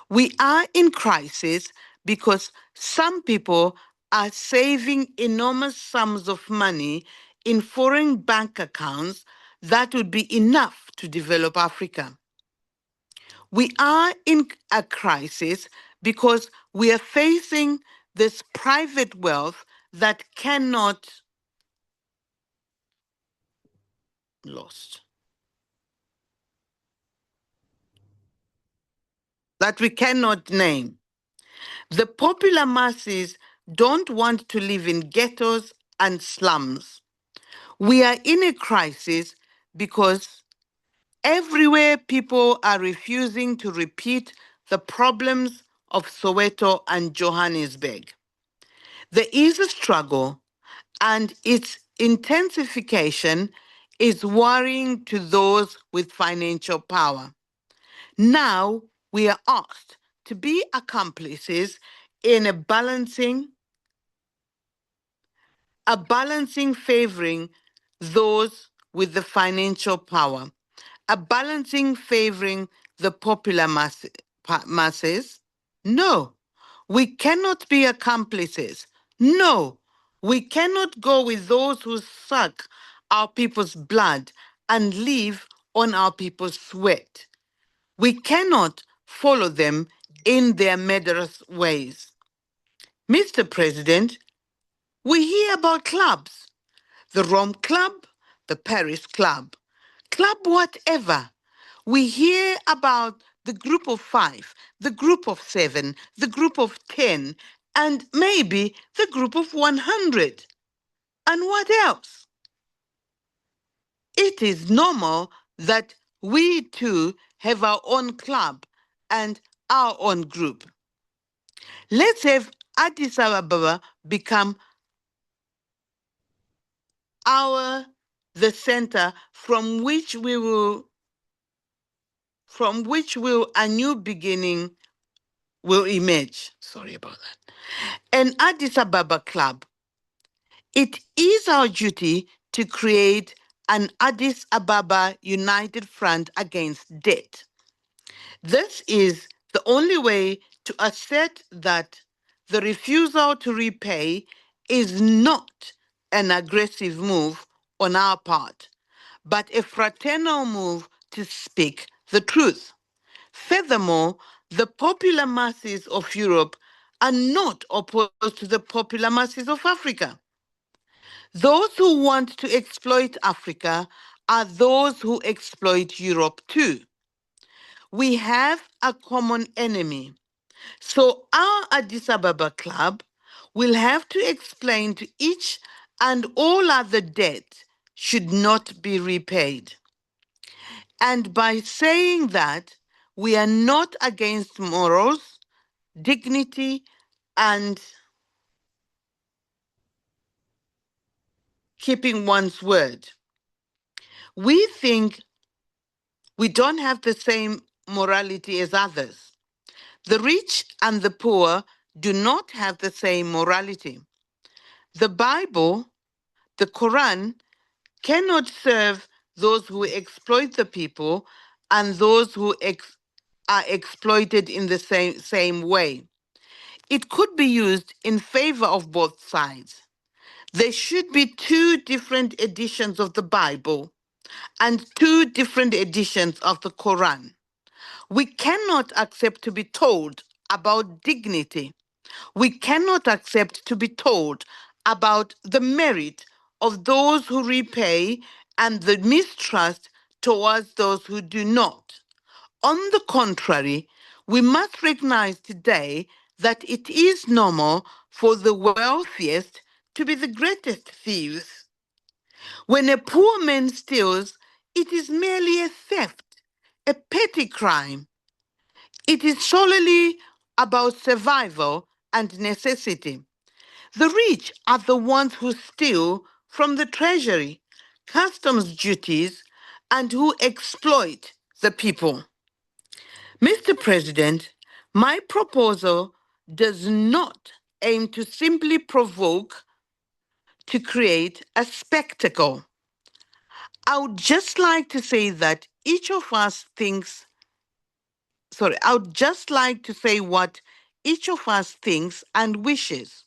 S5: We are in crisis because some people are saving enormous sums of money in foreign bank accounts that would be enough to develop Africa. We are in a crisis because we are facing this private wealth that cannot lost. That we cannot name. The popular masses don't want to live in ghettos and slums. We are in a crisis because everywhere people are refusing to repeat the problems of Soweto and Johannesburg. There is a struggle, and its intensification is worrying to those with financial power. Now we are asked to be accomplices in a balancing favoring those with the financial power, a balancing favoring the popular masses. No, we cannot be accomplices. No, we cannot go with those who suck our people's blood and live on our people's sweat. We cannot follow them in their murderous ways. Mr. President, we hear about clubs, the Rome Club, the Paris Club, club whatever. We hear about the group of 5, the group of 7, the group of 10, and maybe the group of 100. And what else? It is normal that we too have our own club and our own group. Let's have Addis Ababa become the center from which a new beginning will emerge. Sorry about that. An Addis Ababa club. It is our duty to create an Addis Ababa united front against debt. This is the only way to assert that the refusal to repay is not an aggressive move on our part, but a fraternal move to speak the truth. Furthermore, the popular masses of Europe are not opposed to the popular masses of Africa. Those who want to exploit Africa are those who exploit Europe too. We have a common enemy. So our Addis Ababa club will have to explain to each and all other debt should not be repaid. And by saying that, we are not against morals, dignity, and keeping one's word. We think we don't have the same morality as others. The rich and the poor do not have the same morality. The Bible, the Quran, cannot serve those who exploit the people and those who are exploited in the same way. It could be used in favor of both sides. There should be two different editions of the Bible and two different editions of the Quran. We cannot accept to be told about dignity. We cannot accept to be told about the merit of those who repay and the mistrust towards those who do not. On the contrary, we must recognize today that it is normal for the wealthiest to be the greatest thieves. When a poor man steals, it is merely a theft, a petty crime. It is solely about survival and necessity. The rich are the ones who steal from the treasury, customs duties, and who exploit the people. Mr. President, my proposal does not aim to simply provoke, to create a spectacle. I would just like to say that each of us thinks, I would just like to say what each of us thinks and wishes.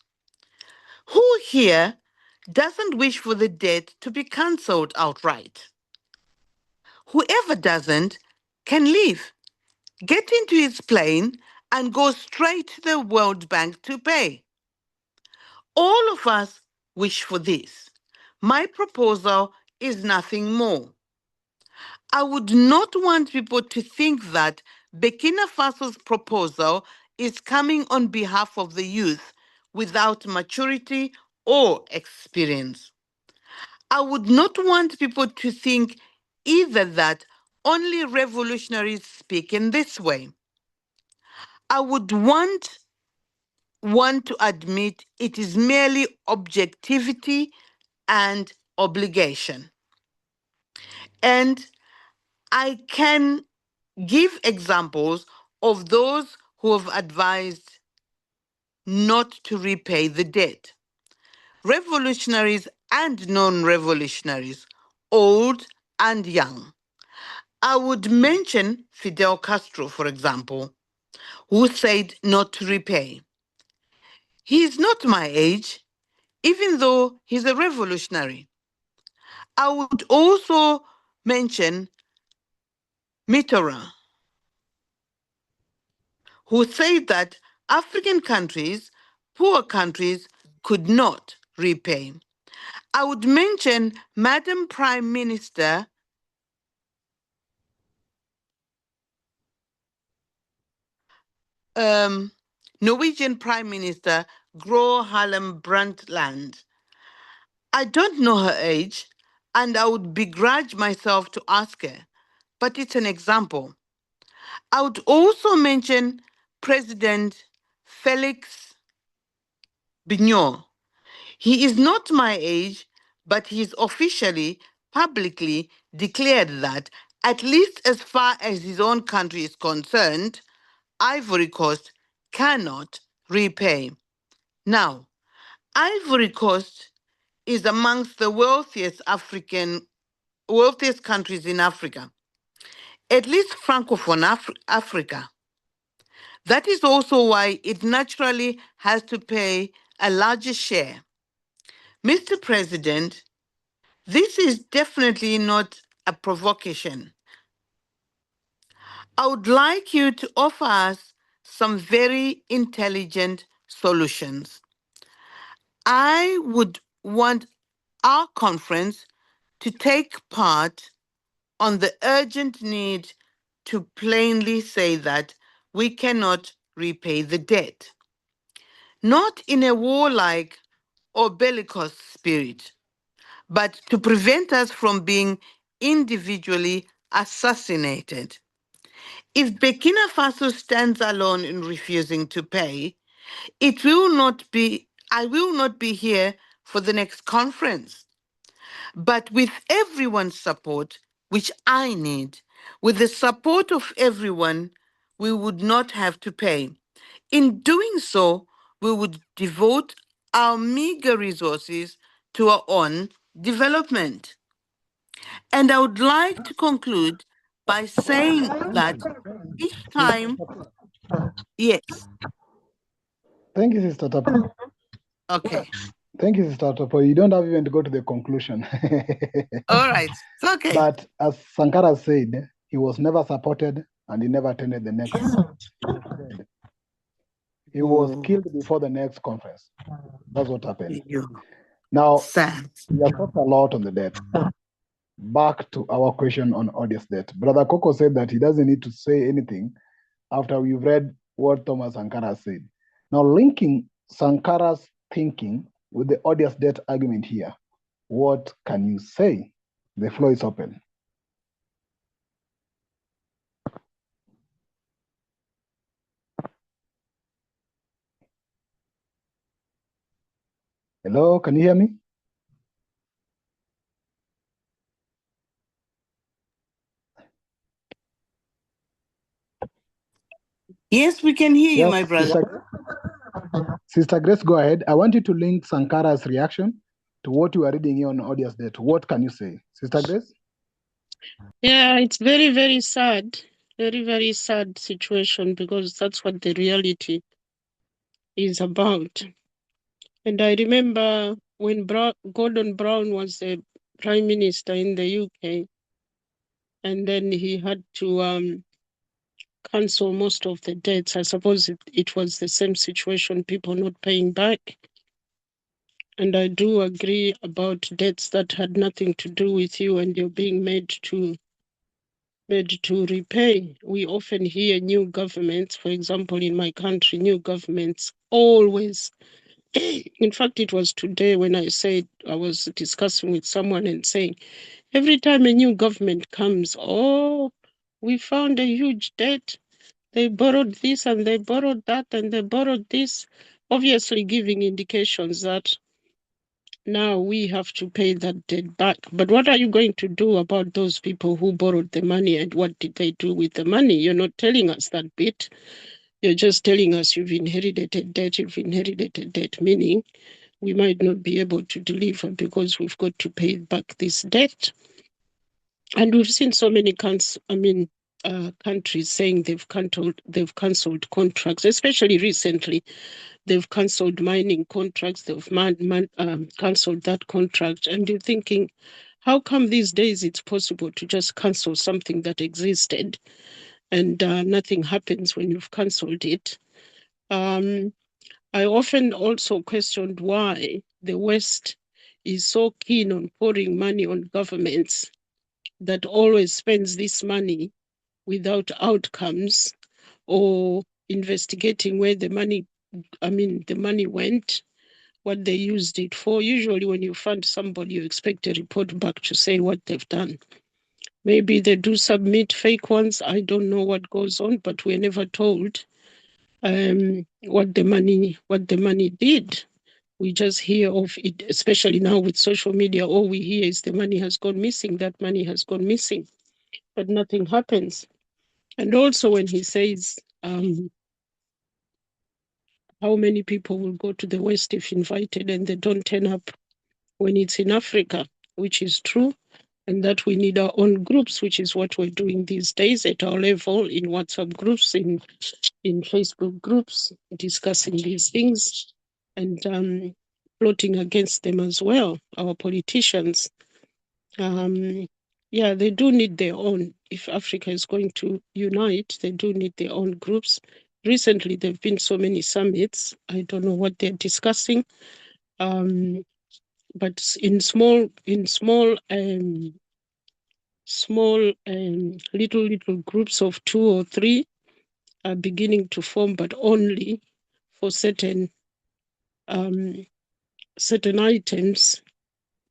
S5: Who here doesn't wish for the debt to be cancelled outright? Whoever doesn't can leave, get into his plane, and go straight to the World Bank to pay. All of us wish for this. My proposal is nothing more. I would not want people to think that Burkina Faso's proposal is coming on behalf of the youth without maturity or experience. I would not want people to think either that only revolutionaries speak in this way. I would want to admit it is merely objectivity and obligation. And I can give examples of those who have advised not to repay the debt. Revolutionaries and non-revolutionaries, old and young. I would mention Fidel Castro, for example, who said not to repay. He is not my age, even though he's a revolutionary. I would also mention Mitterrand, who said that African countries, poor countries, could not repay. I would mention Madam Prime Minister Norwegian Prime Minister Gro Harlem Brundtland. I don't know her age, and I would begrudge myself to ask her, but it's an example. I would also mention President Felix Bignor. He is not my age, but he's officially, publicly declared that, at least as far as his own country is concerned, Ivory Coast cannot repay. Now, Ivory Coast is amongst the wealthiest countries in Africa, at least Francophone Africa. That is also why it naturally has to pay a larger share. Mr. President, this is definitely not a provocation. I would like you to offer us some very intelligent solutions. I would want our conference to take part on the urgent need to plainly say that we cannot repay the debt. Not in a warlike or bellicose spirit, but to prevent us from being individually assassinated. If Burkina Faso stands alone in refusing to pay, I will not be here for the next conference. But with everyone's support, which I need, with the support of everyone, we would not have to pay. In doing so, we would devote our meager resources to our own development. And I would like to conclude by saying that each time, yes,
S1: Thank you, Sister Tapo.
S5: okay,
S1: Thank you, Sister Tapo. You don't have even to go to the conclusion.
S5: all right, it's okay.
S1: But as Sankara said, he was never supported and he never attended the next. He was killed before the next conference. That's what happened. Now,
S5: Sad.
S1: we have talked a lot on the debt. Back to our question on Odious debt. Brother Coco said that he doesn't need to say anything after we've read what Thomas Sankara said. Now, linking Sankara's thinking with the Odious debt argument here, what can you say? The floor is open. Hello, can you hear me?
S5: Yes, we can hear you,
S1: Yes,
S5: my brother.
S1: Sister Grace, go ahead. I want you to link Sankara's reaction to what you are reading here on Odious debt. What can you say? Sister Grace?
S3: Yeah, it's very, very sad. Very, very sad situation because that's what the reality is about. And I remember when Gordon Brown was the Prime Minister in the UK, and then he had to cancel most of the debts. I suppose it was the same situation, people not paying back. And I do agree about debts that had nothing to do with you and you're being made to repay. We often hear new governments, for example, in my country, new governments always. In fact, it was today when I said I was discussing with someone and saying, every time a new government comes, oh, we found a huge debt. They borrowed this and they borrowed that and they borrowed this, obviously giving indications that now we have to pay that debt back. But what are you going to do about those people who borrowed the money and what did they do with the money? You're not telling us that bit. You're just telling us you've inherited a debt, meaning we might not be able to deliver because we've got to pay back this debt. And we've seen so many countries saying they've cancelled contracts, especially recently. They've cancelled mining contracts. They've cancelled that contract. And you're thinking, how come these days it's possible to just cancel something that existed and nothing happens when you've cancelled it? I often also questioned why the West is so keen on pouring money on governments that always spends this money without outcomes or investigating where the money went, what they used it for. Usually when you fund somebody, you expect a report back to say what they've done. Maybe they do submit fake ones. I don't know what goes on, but we're never told what the money did. We just hear of it, especially now with social media. All we hear is the money has gone missing, that money has gone missing, but nothing happens. And also when he says, how many people will go to the West if invited and they don't turn up when it's in Africa, which is true, and that we need our own groups, which is what we're doing these days at our level in WhatsApp groups, in Facebook groups, discussing these things and plotting against them as well, our politicians. Yeah, they do need their own. If Africa is going to unite, they do need their own groups. Recently, there have been so many summits. I don't know what they're discussing, but in small, little groups of 2 or 3 are beginning to form, but only for certain items,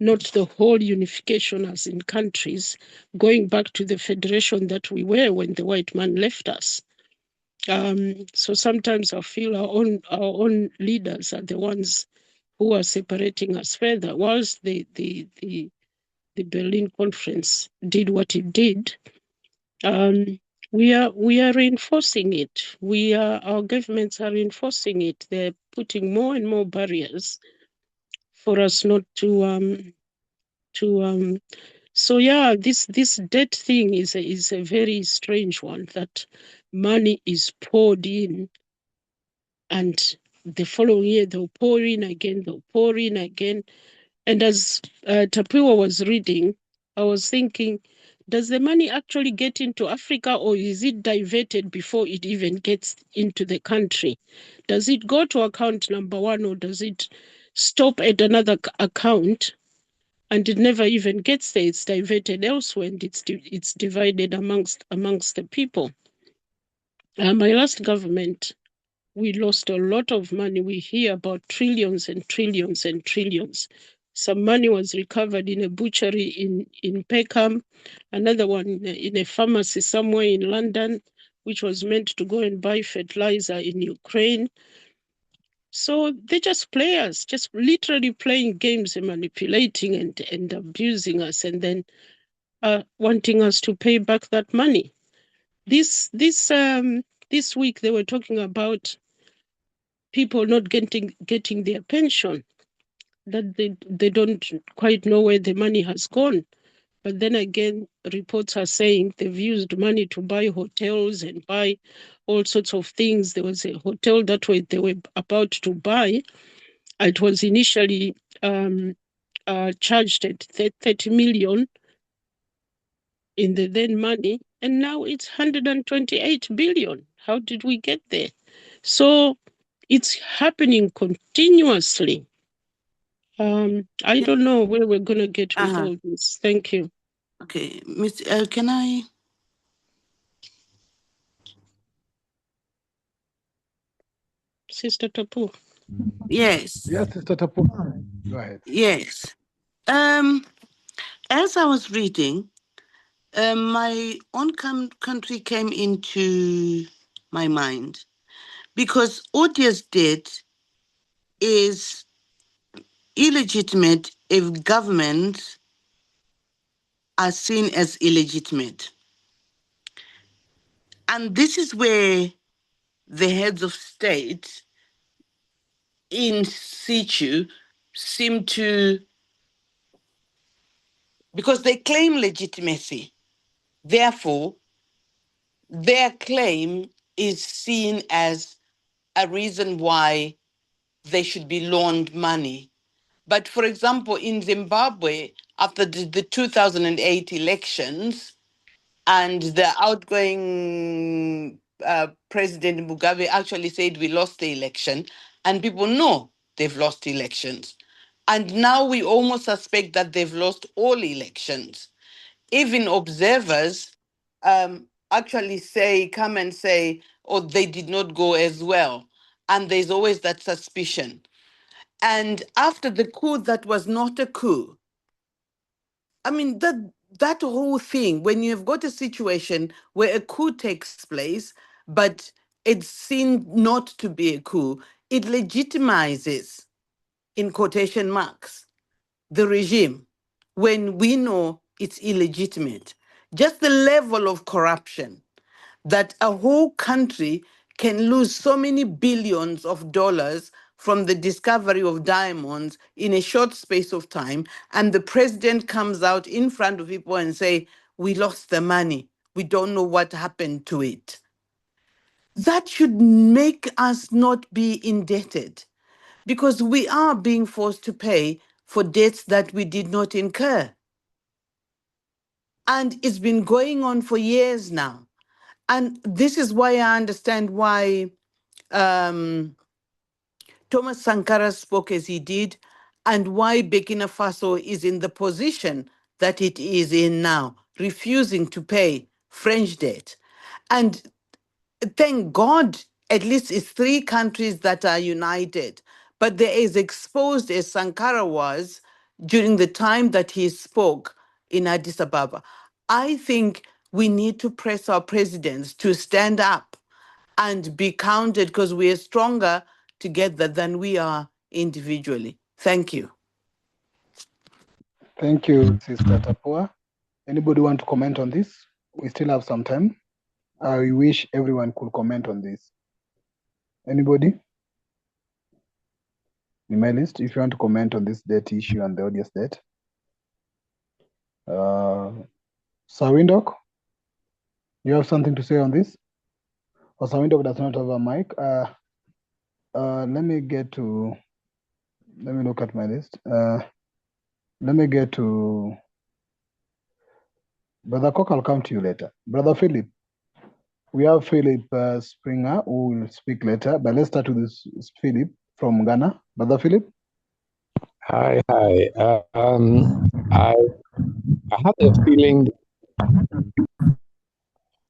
S3: not the whole unification as in countries, going back to the federation that we were when the white man left us. So sometimes I feel our own leaders are the ones who are separating us further, whilst the the Berlin Conference did what it did, we are reinforcing it. Our governments are reinforcing it. They're putting more and more barriers for us not to so yeah, this debt thing is a very strange one, that money is poured in, and the following year they'll pour in again. And as Tapua was reading, I was thinking, does the money actually get into Africa, or is it diverted before it even gets into the country? Does it go to account number one, or does it stop at another account and it never even gets there? It's diverted elsewhere, and it's divided amongst the people. My last government, we lost a lot of money. We hear about trillions and trillions and trillions. Some money was recovered in a butchery in Peckham, another one in a pharmacy somewhere in London, which was meant to go and buy fertilizer in Ukraine. So they're just players, just literally playing games and manipulating and abusing us, and then wanting us to pay back that money. This week they were talking about people not getting their pension, that they don't quite know where the money has gone. But then again, reports are saying they've used money to buy hotels and buy all sorts of things. There was a hotel that they were about to buy. It was initially charged at 30 million in the then money, and now it's 128 billion. How did we get there? So it's happening continuously. I don't know where we're going to get with all this. Thank you.
S5: Okay, Miss, can I?
S3: Sister Tapu.
S5: Yes.
S1: Yes, Sister Tapu. Go ahead.
S5: Yes. As I was reading, my own country came into my mind, because Odious debt is illegitimate if governments are seen as illegitimate. And this is where the heads of state in situ seem to, because they claim legitimacy, therefore, their claim is seen as a reason why they should be loaned money. But for example, in Zimbabwe, after the 2008 elections, and the outgoing President Mugabe actually said we lost the election, and people know they've lost elections. And now we almost suspect that they've lost all elections. Even observers actually come and say, oh, they did not go as well. And there's always that suspicion. And after the coup that was not a coup, I mean, that whole thing, when you've got a situation where a coup takes place, but it's seen not to be a coup, it legitimizes, in quotation marks, the regime when we know it's illegitimate. Just the level of corruption, that a whole country can lose so many billions of dollars from the discovery of diamonds in a short space of time, and the president comes out in front of people and say, we lost the money, we don't know what happened to it. That should make us not be indebted, because we are being forced to pay for debts that we did not incur. And it's been going on for years now. And this is why I understand why Thomas Sankara spoke as he did, and why Burkina Faso is in the position that it is in now, refusing to pay French debt. And thank God, at least it's 3 countries that are united. But they're as exposed as Sankara was during the time that he spoke in Addis Ababa. I think we need to press our presidents to stand up and be counted, because we are stronger together than we are individually. Thank you.
S1: Thank you, Sister Tapua. Anybody want to comment on this? We still have some time. I wish everyone could comment on this. Anybody? In my list, if you want to comment on this debt issue and the odious debt. Sir Windhoek, you have something to say on this? Or Sir Windhoek does not have a mic. Let me look at my list. Let me get to Brother Cook. I'll come to you later. Brother Philip, we have Philip Springer who will speak later, but let's start with this Philip from Ghana. Brother Philip.
S6: Hi. I had a feeling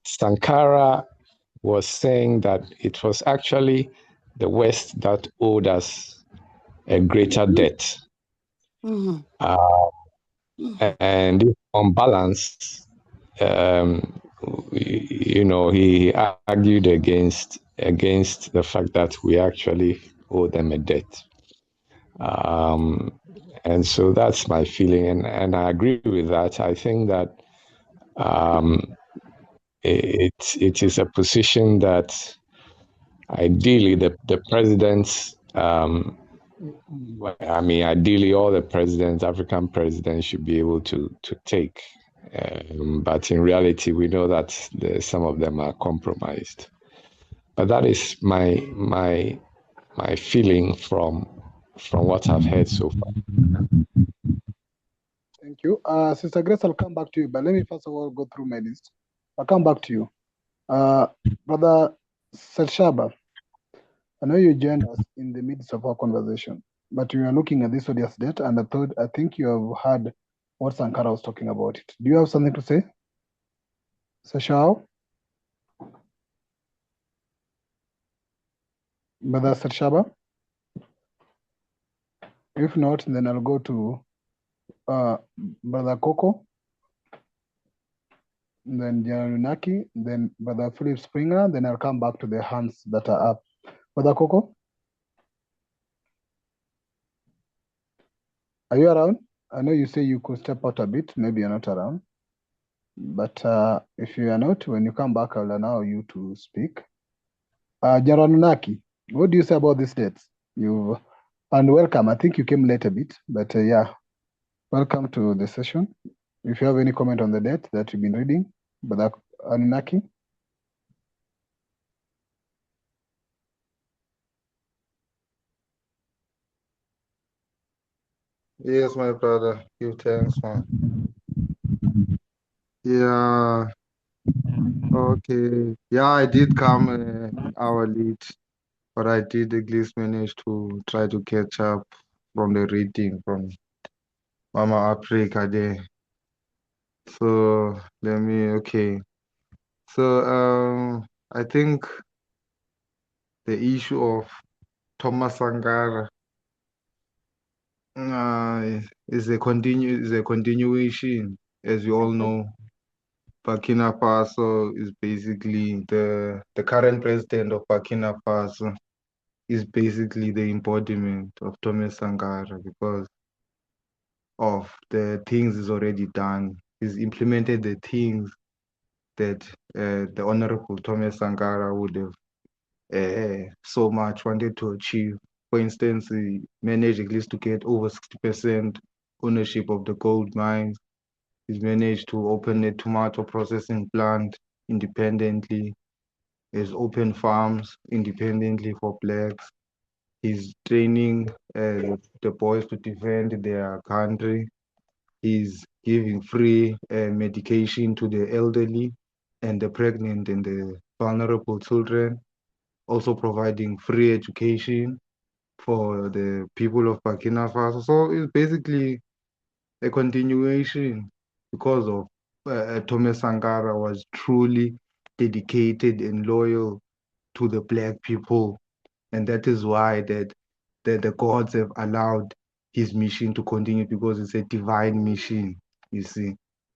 S6: Sankara was saying that it was actually the West that owed us a greater debt.
S5: Mm-hmm.
S6: And on balance, he argued against the fact that we actually owe them a debt. And so that's my feeling, and I agree with that. I think that it is a position that ideally the presidents, ideally all the presidents, African presidents, should be able to take. But in reality, we know that some of them are compromised. But that is my feeling from what I've heard so far.
S1: Thank you. Sister Grace, I'll come back to you, but let me first of all go through my list. I'll come back to you. Brother Sershaba, I know you joined us in the midst of our conversation, but we are looking at this odious debt, and I think you have heard what Sankara was talking about it. Do you have something to say, Sershao? Brother Sershaba? If not, then I'll go to Brother Coco, then Janunaki, then Brother Philip Springer, then I'll come back to the hands that are up. Brother Coco? Are you around? I know you say you could step out a bit, maybe you're not around. But if you are not, when you come back, I'll allow you to speak. Janunaki, what do you say about these dates? And welcome. I think you came late a bit, but yeah, welcome to the session. If you have any comment on the date that you've been reading, Brother Anunnaki.
S7: Yes, my brother. Give thanks, man. Yeah. Okay. Yeah, I did come an hour late, but I did at least manage to try to catch up from the reading from Mama Africa there. So okay. So I think the issue of Thomas Sankara is a continuation, as you all know. Burkina Faso is basically the current president of Burkina Faso is basically the embodiment of Thomas Sankara because of the things he's already done. He's implemented the things that the Honorable Thomas Sankara would have so much wanted to achieve. For instance, he managed at least to get over 60% ownership of the gold mines. He's managed to open a tomato processing plant independently. He's opened farms independently for blacks. He's training the boys to defend their country. He's giving free medication to the elderly and the pregnant and the vulnerable children. Also providing free education for the people of Burkina Faso. So it's basically a continuation because of Thomas Sankara was truly dedicated and loyal to the black people, and that is why the gods have allowed his mission to continue because it's a divine mission, you see.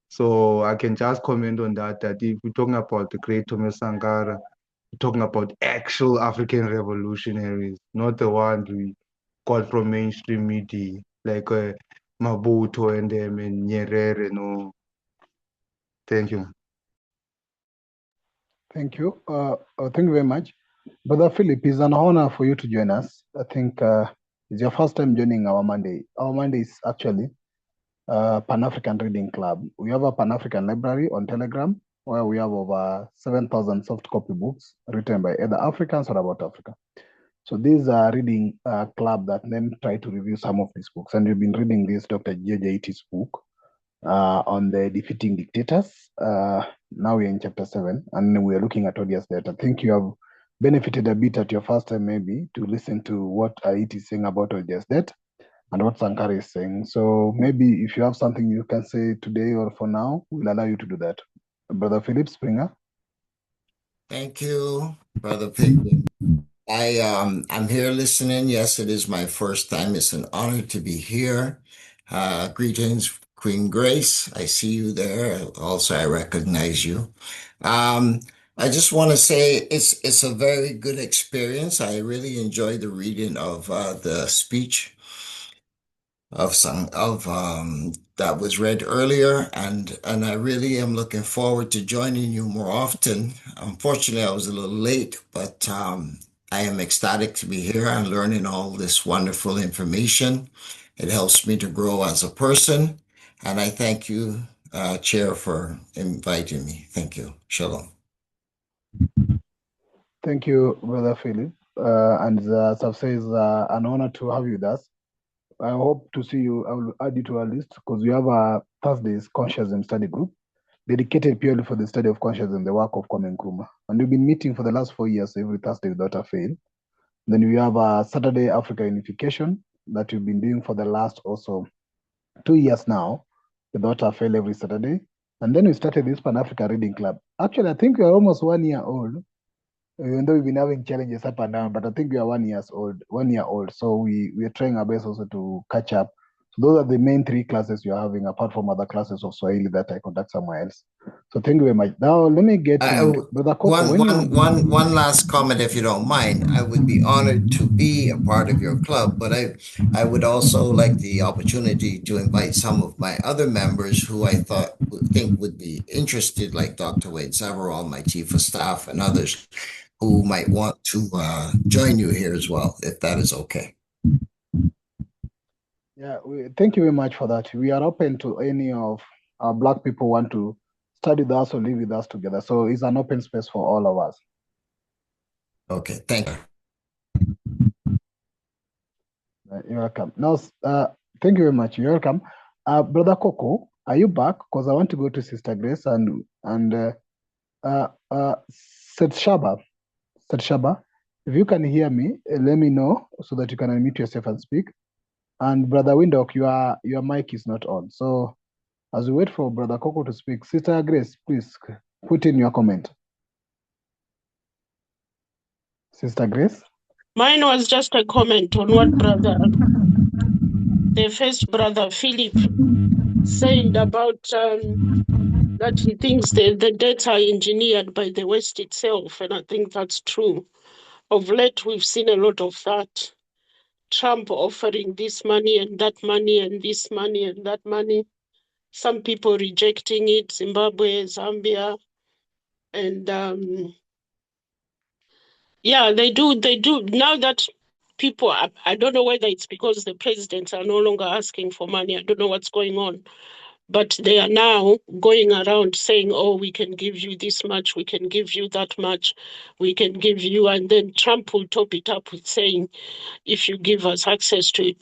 S7: So I can just comment on that if we're talking about the great Thomas Sankara, we're talking about actual African revolutionaries, not the ones we got from mainstream media, like Mabuto and Nyerere. No, thank you.
S1: Thank you. Thank you very much. Brother Philip, it's an honor for you to join us. I think it's your first time joining our Monday. Our Monday is actually Pan-African Reading Club. We have a Pan-African library on Telegram where we have over 7,000 soft copy books written by either Africans or about Africa. So this is a reading club that then try to review some of these books. And we've been reading this Dr. J.J.T.'s book on the defeating dictators. Now we're in chapter 7, and we're looking at Odious debt. I think you have benefited a bit at your first time maybe to listen to what It is saying about Odious debt and what Sankara is saying. So maybe if you have something you can say today or for now, we'll allow you to do that. Brother Philip Springer.
S8: Thank you, Brother Pickton. I'm here listening. Yes, it is my first time. It's an honor to be here. Greetings, Queen Grace. I see you there. Also, I recognize you. I just want to say it's a very good experience. I really enjoyed the reading of the speech of that was read earlier, and I really am looking forward to joining you more often. Unfortunately, I was a little late, but I am ecstatic to be here and learning all this wonderful information. It helps me to grow as a person, and I thank you, Chair, for inviting me. Thank you. Shalom.
S1: Thank you, Brother Philip. And as I've said, it's an honor to have you with us. I hope to see you. I will add you to our list because we have a Thursday's Consciousness Study Group dedicated purely for the study of consciousness and the work of Kwame Nkrumah. And we've been meeting for the last 4 years every Thursday without a fail. Then we have a Saturday Africa Unification that we've been doing for the last also 2 years now without a fail every Saturday. And then we started this Pan-Africa Reading Club. Actually, I think we are almost 1 year old, even though we've been having challenges up and down, but I think we are 1 year old. So we are trying our best also to catch up. So those are the main 3 classes you are having, apart from other classes of Swahili that I conduct somewhere else. So thank you very much. Now let me get to Brother Coco.
S8: One last comment, if you don't mind. I would be honored to be a part of your club, but I would also like the opportunity to invite some of my other members who I think would be interested, like Dr. Wade Savarol, my chief of staff, and others who might want to join you here as well, if that is okay.
S1: Yeah, thank you very much for that. We are open to any of our Black people who want to study with us or live with us together. So it's an open space for all of us.
S8: Okay, thank you.
S1: You're welcome. Now, thank you very much. You're welcome. Brother Coco, are you back? Because I want to go to Sister Grace and Seth Shaba. If you can hear me, let me know so that you can unmute yourself and speak. And Brother Windhoek, your mic is not on. So as we wait for Brother Coco to speak, Sister Grace, please put in your comment. Sister Grace?
S3: Mine was just a comment on what the first brother Philip said about that he thinks the data are engineered by the West itself, and I think that's true. Of late, we've seen a lot of that. Trump offering this money and that money and this money and that money. Some people rejecting it, Zimbabwe, Zambia, and yeah, they do. Now that people, I don't know whether it's because the presidents are no longer asking for money. I don't know what's going on. But they are now going around saying, oh, we can give you this much, we can give you that much, we can give you, and then Trump will top it up with saying, if you give us access to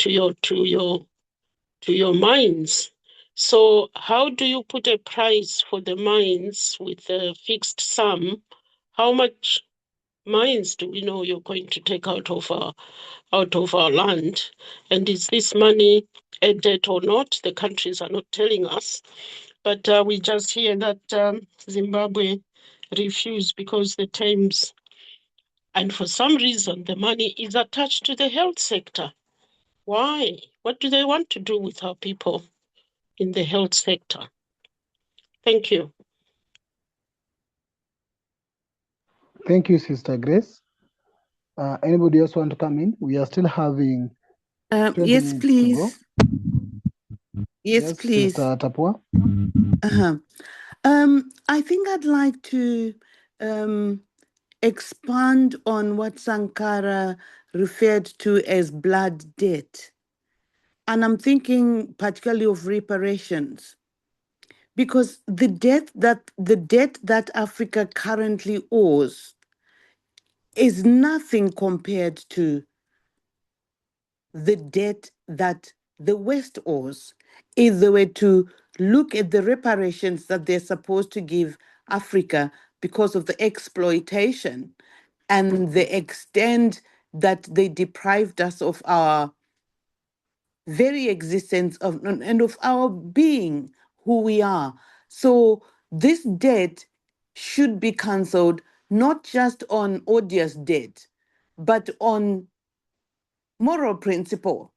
S3: your mines. So how do you put a price for the mines with a fixed sum? How much mines do we know you're going to take out of our land? And is this money a debt or not? The countries are not telling us. But we just hear that Zimbabwe refused because the terms, and for some reason, the money is attached to the health sector. Why? What do they want to do with our people in the health sector? Thank you.
S1: Thank you, Sister Grace. Anybody else want to come in? We are still having 20
S5: yes,
S1: minutes
S5: please.
S1: to go.
S5: Yes, please.
S1: Sister Tapua?
S5: Uh-huh. I think I'd like to expand on what Sankara referred to as blood debt. And I'm thinking particularly of reparations, because the debt that Africa currently owes is nothing compared to the debt that the West owes. If they were to look at the reparations that they're supposed to give Africa because of the exploitation and the extent that they deprived us of our very existence of and of our being who we are. So this debt should be cancelled, not just on odious debt, but on moral principle.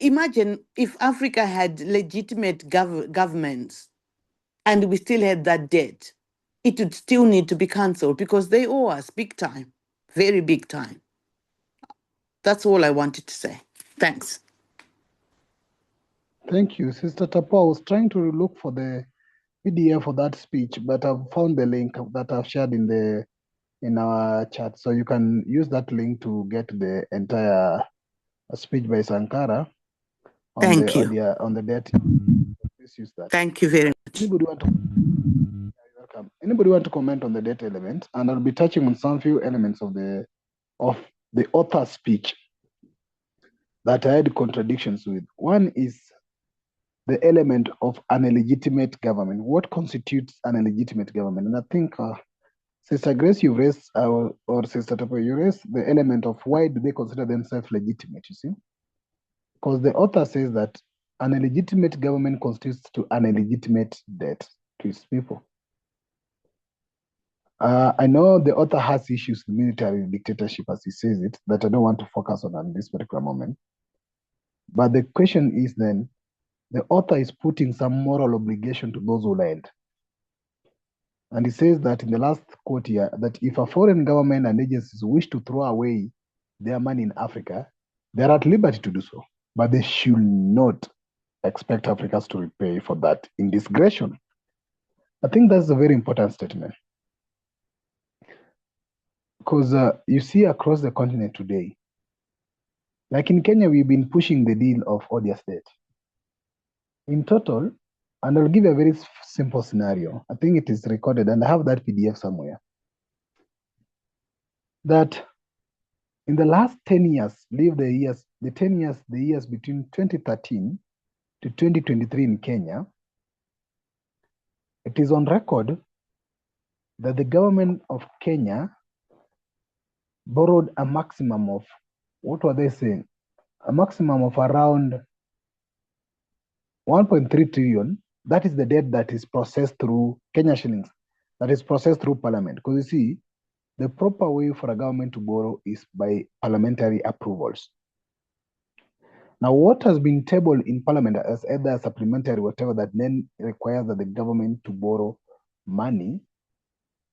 S5: Imagine if Africa had legitimate governments and we still had that debt, it would still need to be cancelled because they owe us big time, very big time. That's all I wanted to say. Thanks.
S1: Thank you, Sister Tapua. I was trying to look for the PDF for that speech, but I've found the link that I've shared in our chat. So you can use that link to get the entire speech by Sankara on
S5: Thank
S1: the
S5: you.
S1: audio, on the debt. Please use that.
S5: Thank you very much.
S1: Anybody want to? Welcome. Anybody want to comment on the debt element? And I'll be touching on some few elements of the author's speech that I had contradictions with. One is the element of an illegitimate government. What constitutes an illegitimate government? And I think Sister Grace, you raised, or Sister Tapo, you raised the element of why do they consider themselves legitimate, you see? Because the author says that an illegitimate government constitutes to an illegitimate debt to its people. I know the author has issues with military dictatorship, as he says it, that I don't want to focus on at this particular moment. But the question is then, the author is putting some moral obligation to those who lend. And he says that in the last quote here, that if a foreign government and agencies wish to throw away their money in Africa, they are at liberty to do so. But they should not expect Africans to repay for that indiscretion. I think that's a very important statement. Because you see across the continent today, like in Kenya, we've been pushing the deal of odious debt. In total, and I'll give you a very simple scenario. I think it is recorded, and I have that PDF somewhere. That in the last 10 years, leave the years between 2013 to 2023 in Kenya, it is on record that the government of Kenya borrowed a maximum of, what were they saying? A maximum of around 1.3 trillion. That is the debt that is processed through Kenya shillings, that is processed through parliament. Because you see, the proper way for a government to borrow is by parliamentary approvals. Now, what has been tabled in parliament as either supplementary, whatever, that then requires that the government to borrow money,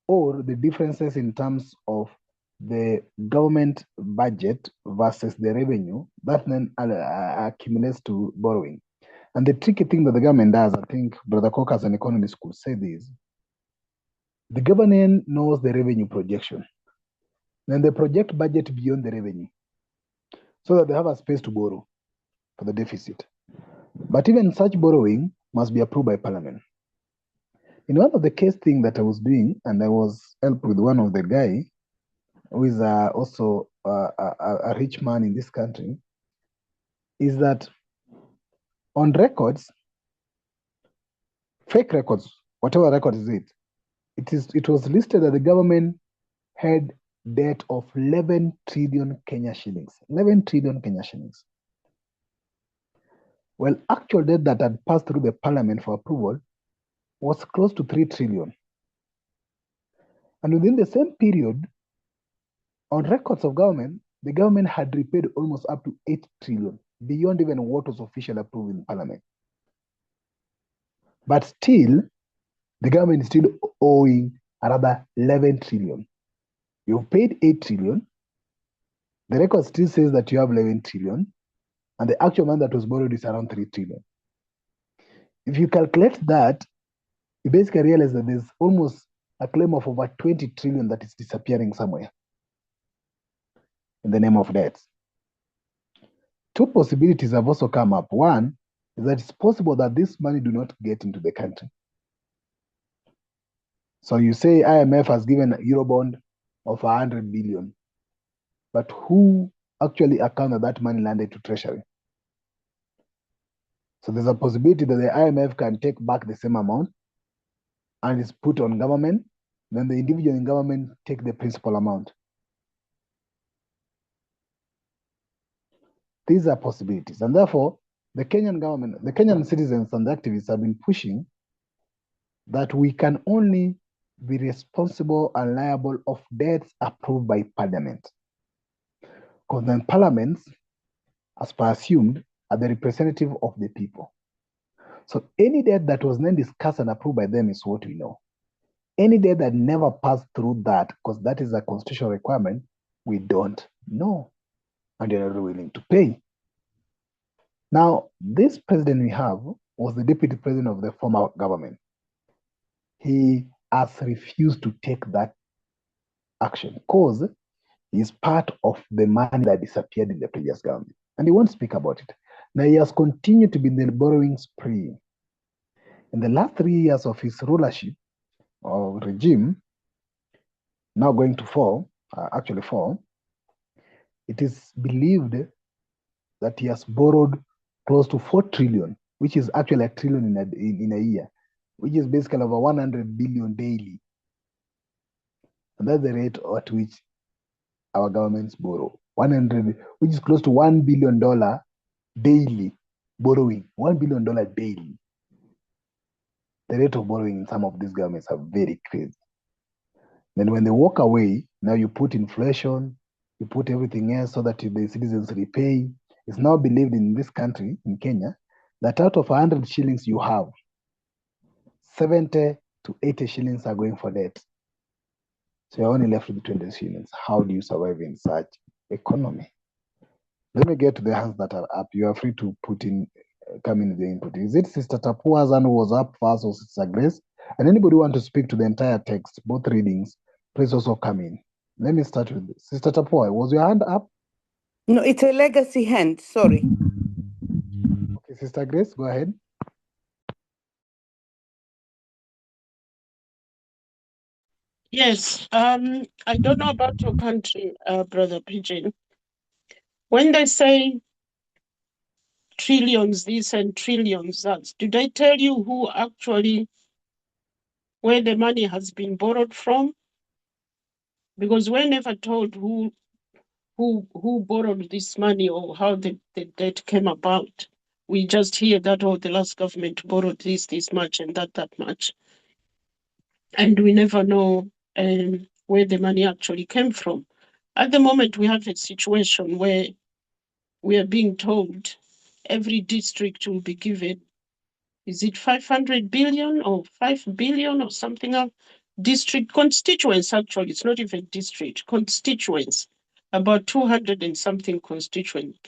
S1: or the differences in terms of the government budget versus the revenue, that then accumulates to borrowing. And the tricky thing that the government does, I think Brother Cook as an economist could say this, the government knows the revenue projection. Then they project budget beyond the revenue so that they have a space to borrow for the deficit. But even such borrowing must be approved by parliament. In one of the case thing that I was doing, and I was helped with one of the guy who is also a rich man in this country, is that on records, fake records, whatever record is it, it was listed that the government had debt of 11 trillion Kenya shillings. 11 trillion Kenya shillings. Well, actual debt that had passed through the parliament for approval was close to 3 trillion. And within the same period, on records of government, the government had repaid almost up to 8 trillion, beyond even what was officially approved in parliament. But still, the government is still owing another 11 trillion. You've paid 8 trillion. The record still says that you have 11 trillion. And the actual money that was borrowed is around 3 trillion. If you calculate that, you basically realize that there's almost a claim of over 20 trillion that is disappearing somewhere in the name of debt. Two possibilities have also come up. One is that it's possible that this money do not get into the country. So you say IMF has given a Eurobond of 100 billion, but who actually accounted that money landed to Treasury? So there's a possibility that the IMF can take back the same amount and it's put on government, then the individual in government take the principal amount. These are possibilities. And therefore, the Kenyan government, the Kenyan citizens and the activists have been pushing that we can only be responsible and liable of debts approved by parliament. Because then parliaments, as per assumed, are the representative of the people. So any debt that was then discussed and approved by them is what we know. Any debt that never passed through that, because that is a constitutional requirement, we don't know. And they're not willing to pay. Now, this president we have was the deputy president of the former government. He has refused to take that action because he's part of the money that disappeared in the previous government. And he won't speak about it. Now, he has continued to be in the borrowing spree. In the last 3 years of his rulership or regime, now going to four, it is believed that he has borrowed close to 4 trillion, which is actually a trillion in a year, which is basically over 100 billion daily. And that's the rate at which our governments borrow. 100, which is close to $1 billion daily borrowing. $1 billion daily. The rate of borrowing in some of these governments are very crazy. Then when they walk away, now you put inflation, you put everything else so that the citizens repay. It's now believed in this country, in Kenya, that out of 100 shillings you have, 70 to 80 shillings are going for debt. So you're only left with 20 shillings. How do you survive in such economy? Let me get to the hands that are up. You are free to put in, come in the input. Is it Sister Tapua's hand who was up first or Sister Grace? And anybody who want to speak to the entire text, both readings, please also come in. Let me start with Sister Tapua. Was your hand up?
S5: No, it's a legacy hand. Sorry.
S1: Okay, Sister Grace, go ahead.
S3: Yes, I don't know about your country, Brother Pigeon. When they say trillions this and trillions that, do they tell you who actually, where the money has been borrowed from? Because we're never told who borrowed this money or how the debt came about. We just hear that, oh, the last government borrowed this much and that much. And we never know where the money actually came from. At the moment, we have a situation where we are being told every district will be given, is it 500 billion or 5 billion or something else? District constituents, actually, it's not even district, constituents, about 200 and something constituents,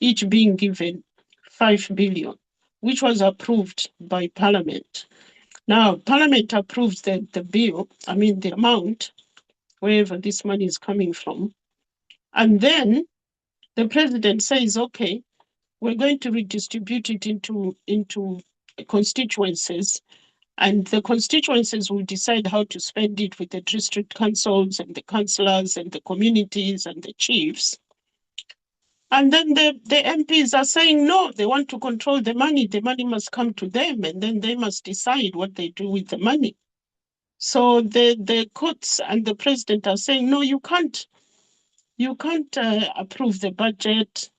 S3: each being given 5 billion, which was approved by Parliament. Now, Parliament approves the bill, the amount, wherever this money is coming from. And then the president says, okay, we're going to redistribute it into constituencies, and the constituencies will decide how to spend it with the district councils and the councillors and the communities and the chiefs. And then the MPs are saying, no, they want to control the money. The money must come to them, and then they must decide what they do with the money. So the courts and the president are saying, no, you can't. You can't approve the budget,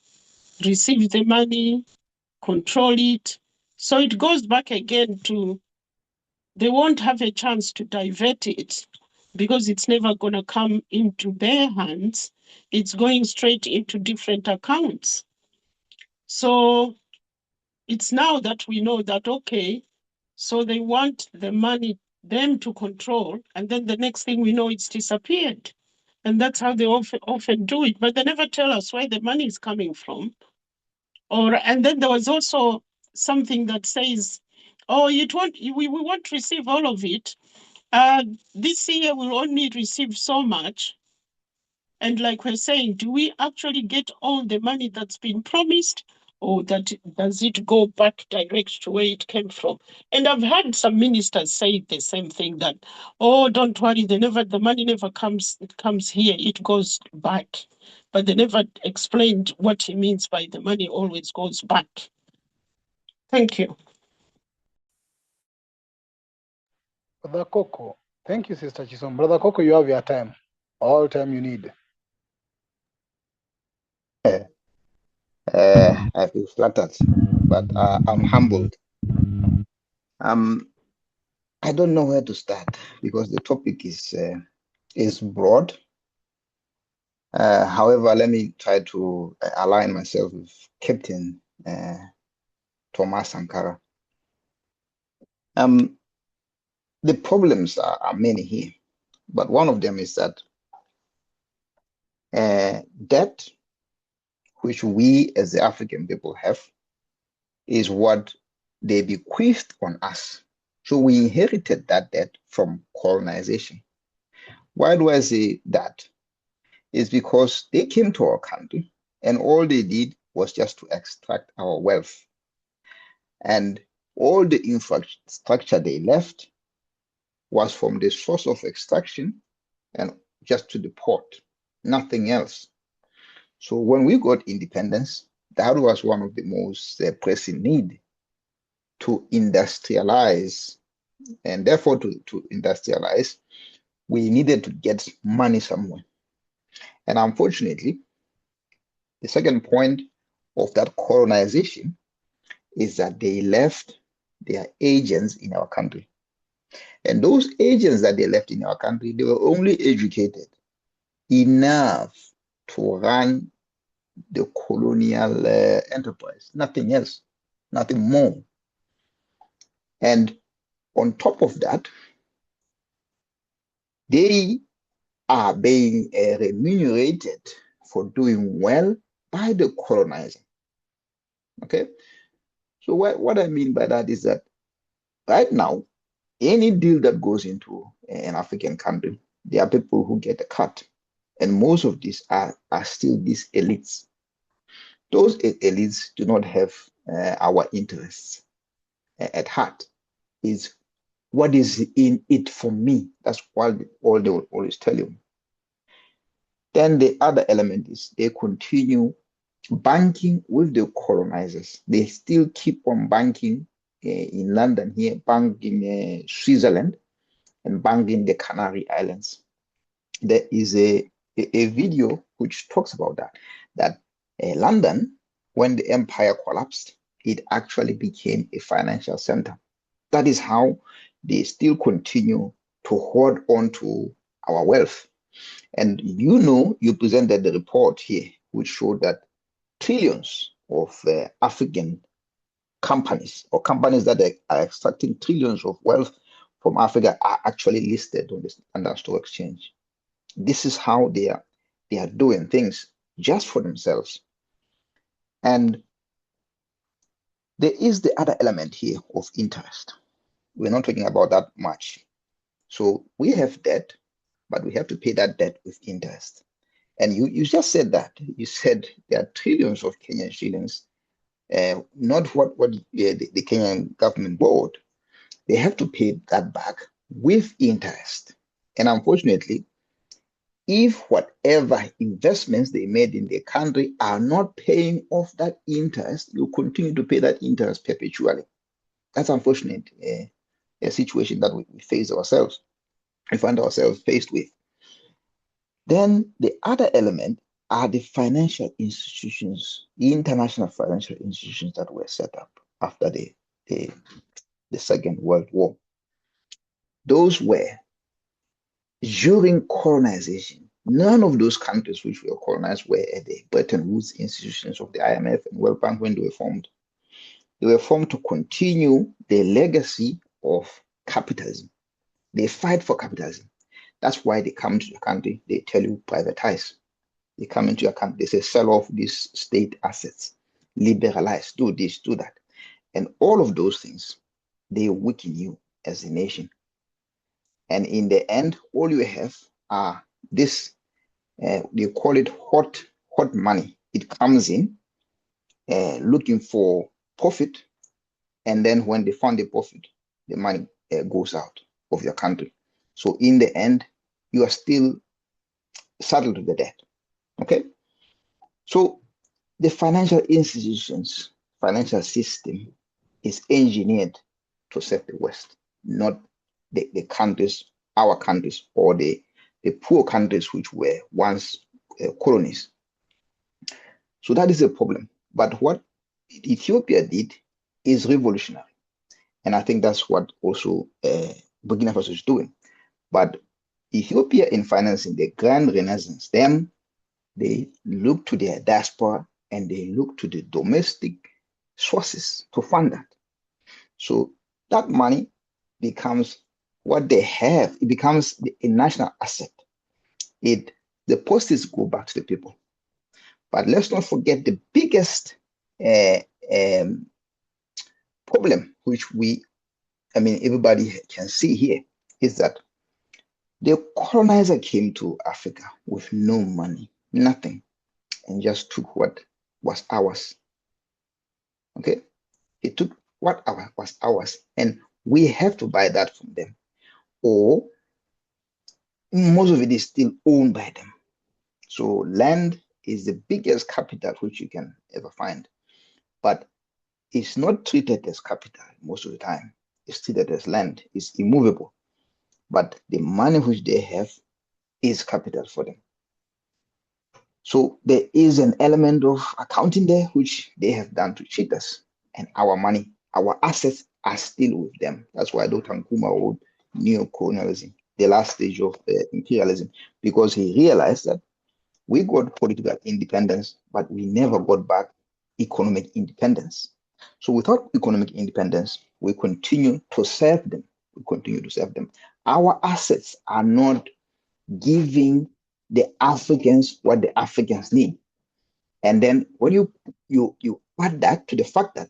S3: receive the money, control it. So it goes back again to, they won't have a chance to divert it because it's never going to come into their hands. It's going straight into different accounts. So it's now that we know that, okay, so they want the money, them to control, and then the next thing we know, it's disappeared. And that's how they often do it. But they never tell us where the money is coming from And then there was also something that says, oh, we won't receive all of it. This year we'll only receive so much. And like we're saying, do we actually get all the money that's been promised, or does it go back direct to where it came from? And I've heard some ministers say the same thing, that, oh, don't worry, the money never comes here, it goes back. But they never explained what he means by the money always goes back. Thank you.
S1: Brother Coco. Thank you, Sister Chisom. Brother Coco, you have your time. All time you need.
S4: I feel flattered, but I'm humbled. I don't know where to start because the topic is broad. However, let me try to align myself with Captain Thomas Sankara. The problems are many here, but one of them is that debt, which we as the African people have, is what they bequeathed on us. So we inherited that debt from colonization. Why do I say that? It's because they came to our country and all they did was just to extract our wealth. And all the infrastructure they left was from the source of extraction and just to the port, nothing else. So when we got independence, that was one of the most pressing need, to industrialize. And therefore, to industrialize, we needed to get money somewhere. And unfortunately, the second point of that colonization is that they left their agents in our country. And those agents that they left in our country, they were only educated enough to run the colonial enterprise, nothing else, nothing more. And on top of that, they are being remunerated for doing well by the colonizer. Okay? So what I mean by that is that right now, any deal that goes into an African country, there are people who get a cut. And most of these are still these elites. Those elites do not have our interests at heart. Is what is in it for me. That's all they will always tell you. Then the other element is they continue banking with the colonizers. They still keep on banking in London here, bank in Switzerland, and bank in the Canary Islands. There is a video which talks about that London, when the empire collapsed, it actually became a financial center. That is how they still continue to hold on to our wealth. And you presented the report here, which showed that trillions of African companies, or companies that are extracting trillions of wealth from Africa, are actually listed on the London Stock Exchange. This is how they are doing things just for themselves. And there is the other element here of interest. We're not talking about that much. So we have debt, but we have to pay that debt with interest. And you just said that. You said there are trillions of Kenyan shillings, not what the Kenyan government borrowed. They have to pay that back with interest. And unfortunately, if whatever investments they made in the country are not paying off that interest, you continue to pay that interest perpetually. That's unfortunate, a situation that we find ourselves faced with. Then the other element are the financial institutions, the international financial institutions that were set up after the Second World War. Those were during colonization. None of those countries which were colonized were at the Bretton Woods institutions of the IMF and World Bank when they were formed. They were formed to continue the legacy of capitalism. They fight for capitalism. That's why they come to your country, they tell you privatize. They come into your country, they say sell off these state assets. liberalize, do this, do that. And all of those things, they weaken you as a nation. And in the end, all you have are this, they call it hot money. It comes in looking for profit. And then when they find the profit, the money goes out of your country. So in the end, you are still saddled to the debt. Okay? So the financial institutions, financial system is engineered to serve the West, not the countries, our countries, or the poor countries which were once colonies. So that is a problem. But what Ethiopia did is revolutionary. And I think that's what also Burkina Faso is doing. But Ethiopia, in financing the Grand Renaissance, they look to their diaspora and they look to the domestic sources to fund that. So that money becomes what they have. It becomes a national asset. The proceeds go back to the people. But let's not forget the biggest problem, which everybody can see here, is that the colonizer came to Africa with no money, nothing, and just took what was ours. Okay? He took what was ours, and we have to buy that from them. Or most of it is still owned by them. So land is the biggest capital which you can ever find. But it's not treated as capital most of the time. It's treated as land. It's immovable. But the money which they have is capital for them. So there is an element of accounting there which they have done to cheat us. And our money, our assets are still with them. That's why Dr. Nkrumah wrote neo-colonialism, the last stage of imperialism, because he realized that we got political independence, but we never got back economic independence. So without economic independence, we continue to serve them. Our assets are not giving the Africans what the Africans need. And then when you add that to the fact that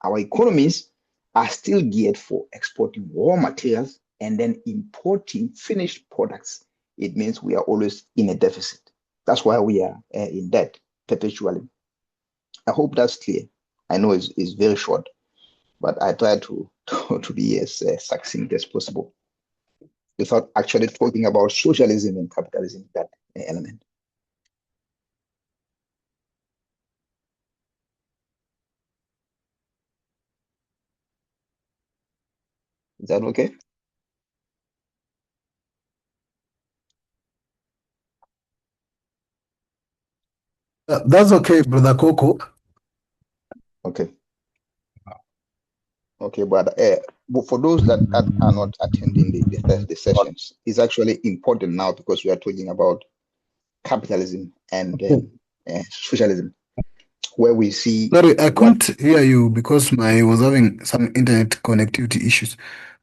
S4: our economies are still geared for exporting raw materials and then importing finished products, it means we are always in a deficit. That's why we are in debt perpetually. I hope that's clear. I know it's very short, but I try to be as succinct as possible without actually talking about socialism and capitalism, that element. Is that okay?
S9: That's okay, Brother Coco.
S4: Okay. Okay, but for those that are not attending the sessions, it's actually important now because we are talking about capitalism and socialism, where we see.
S9: Sorry, I couldn't hear you because I was having some internet connectivity issues.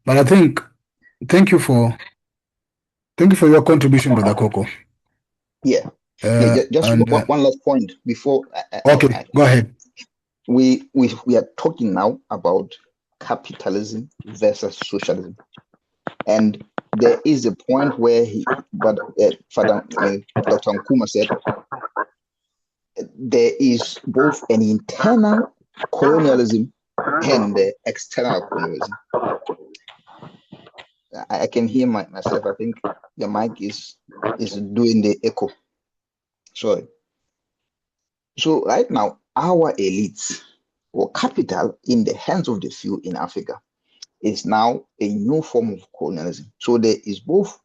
S9: But I think, thank you for your contribution, Brother Coco.
S4: Yeah. Just one last point before.
S9: Okay, go ahead.
S4: We are talking now about capitalism versus socialism, and there is a point where Dr. Nkrumah said there is both an internal colonialism and external colonialism. I can hear myself. I think the mic is doing the echo. Sorry. So right now, our elites or capital in the hands of the few in Africa is now a new form of colonialism. So there is both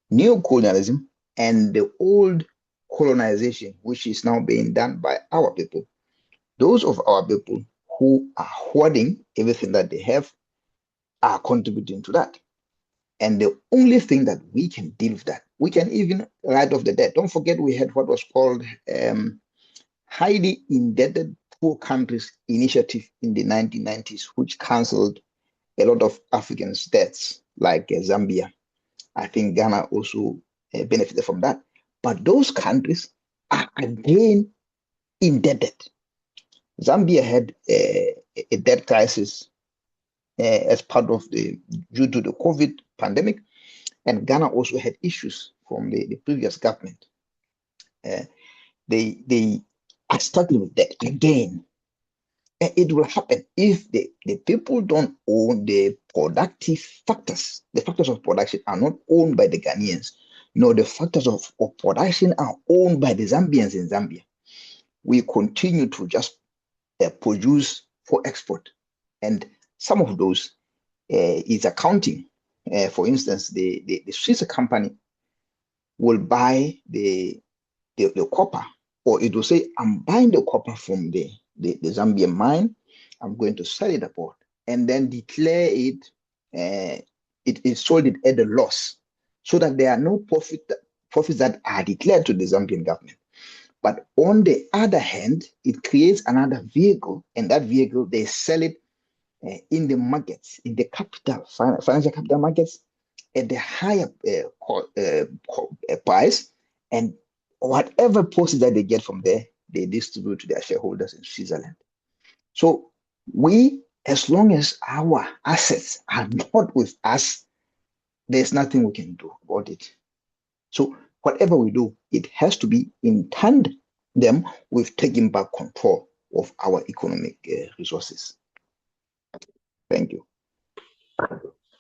S4: neo-colonialism and the old colonization, which is now being done by our people. Those of our people who are hoarding everything that they have are contributing to that. And the only thing that we can deal with that, we can even write off the debt. Don't forget we had what was called highly indebted poor countries initiative in the 1990s, which canceled a lot of Africans' debts, like Zambia. I think Ghana also benefited from that. But those countries are again indebted. Zambia had a debt crisis as part of due to the COVID pandemic, and Ghana also had issues from the previous government. They are struggling with that again. It will happen if the people don't own the productive factors. The factors of production are not owned by the Ghanaians. No, the factors of production are owned by the Zambians in Zambia. We continue to just produce for export. And some of those is accounting. For instance, the Swiss company will buy the copper, or it will say, I'm buying the copper from the Zambian mine, I'm going to sell it abroad, and then declare it, it is sold it at a loss, so that there are no profits that are declared to the Zambian government. But on the other hand, it creates another vehicle, and that vehicle, they sell it in the markets, in the financial capital markets, at the higher price, and whatever proceeds that they get from there, they distribute to their shareholders in Switzerland. So we, as long as our assets are not with us, there's nothing we can do about it. So whatever we do, it has to be in tandem with taking back control of our economic resources. Thank you.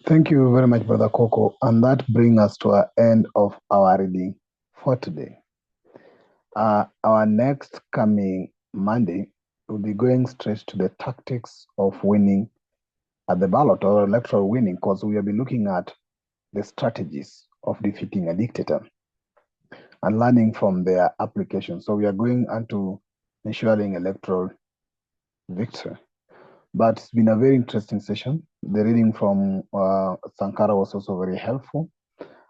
S1: Thank you very much, Brother Coco. And that brings us to our end of our reading for today. Our next coming Monday, we'll be going straight to the tactics of winning at the ballot, or electoral winning, because we will be looking at the strategies of defeating a dictator and learning from their application. So we are going into ensuring electoral victory. But it's been a very interesting session. The reading from Sankara was also very helpful,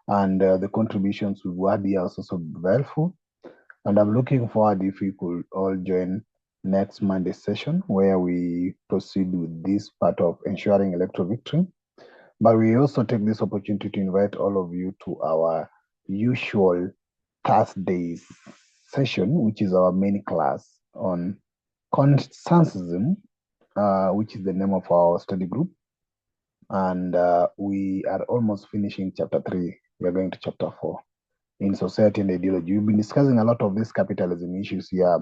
S1: and the contributions with Wadi are also very helpful. And I'm looking forward if we could all join next Monday's session, where we proceed with this part of ensuring electoral victory. But we also take this opportunity to invite all of you to our usual Thursdays session, which is our main class on consensusism, which is the name of our study group. And we are almost finishing chapter 3. We are going to chapter 4 in society and ideology. We've been discussing a lot of these capitalism issues here,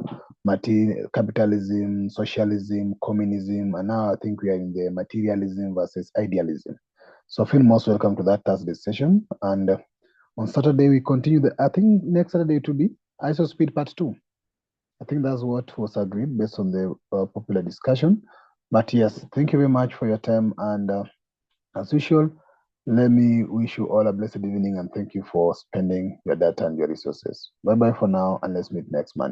S1: capitalism, socialism, communism, and now I think we are in the materialism versus idealism. So feel most welcome to that Thursday session. And on Saturday, we continue. I think next Saturday it will be ISO Speed Part 2. I think that's what was agreed based on the popular discussion. But yes, thank you very much for your time. And as usual, let me wish you all a blessed evening, and thank you for spending your data and your resources. Bye-bye for now, and let's meet next Monday.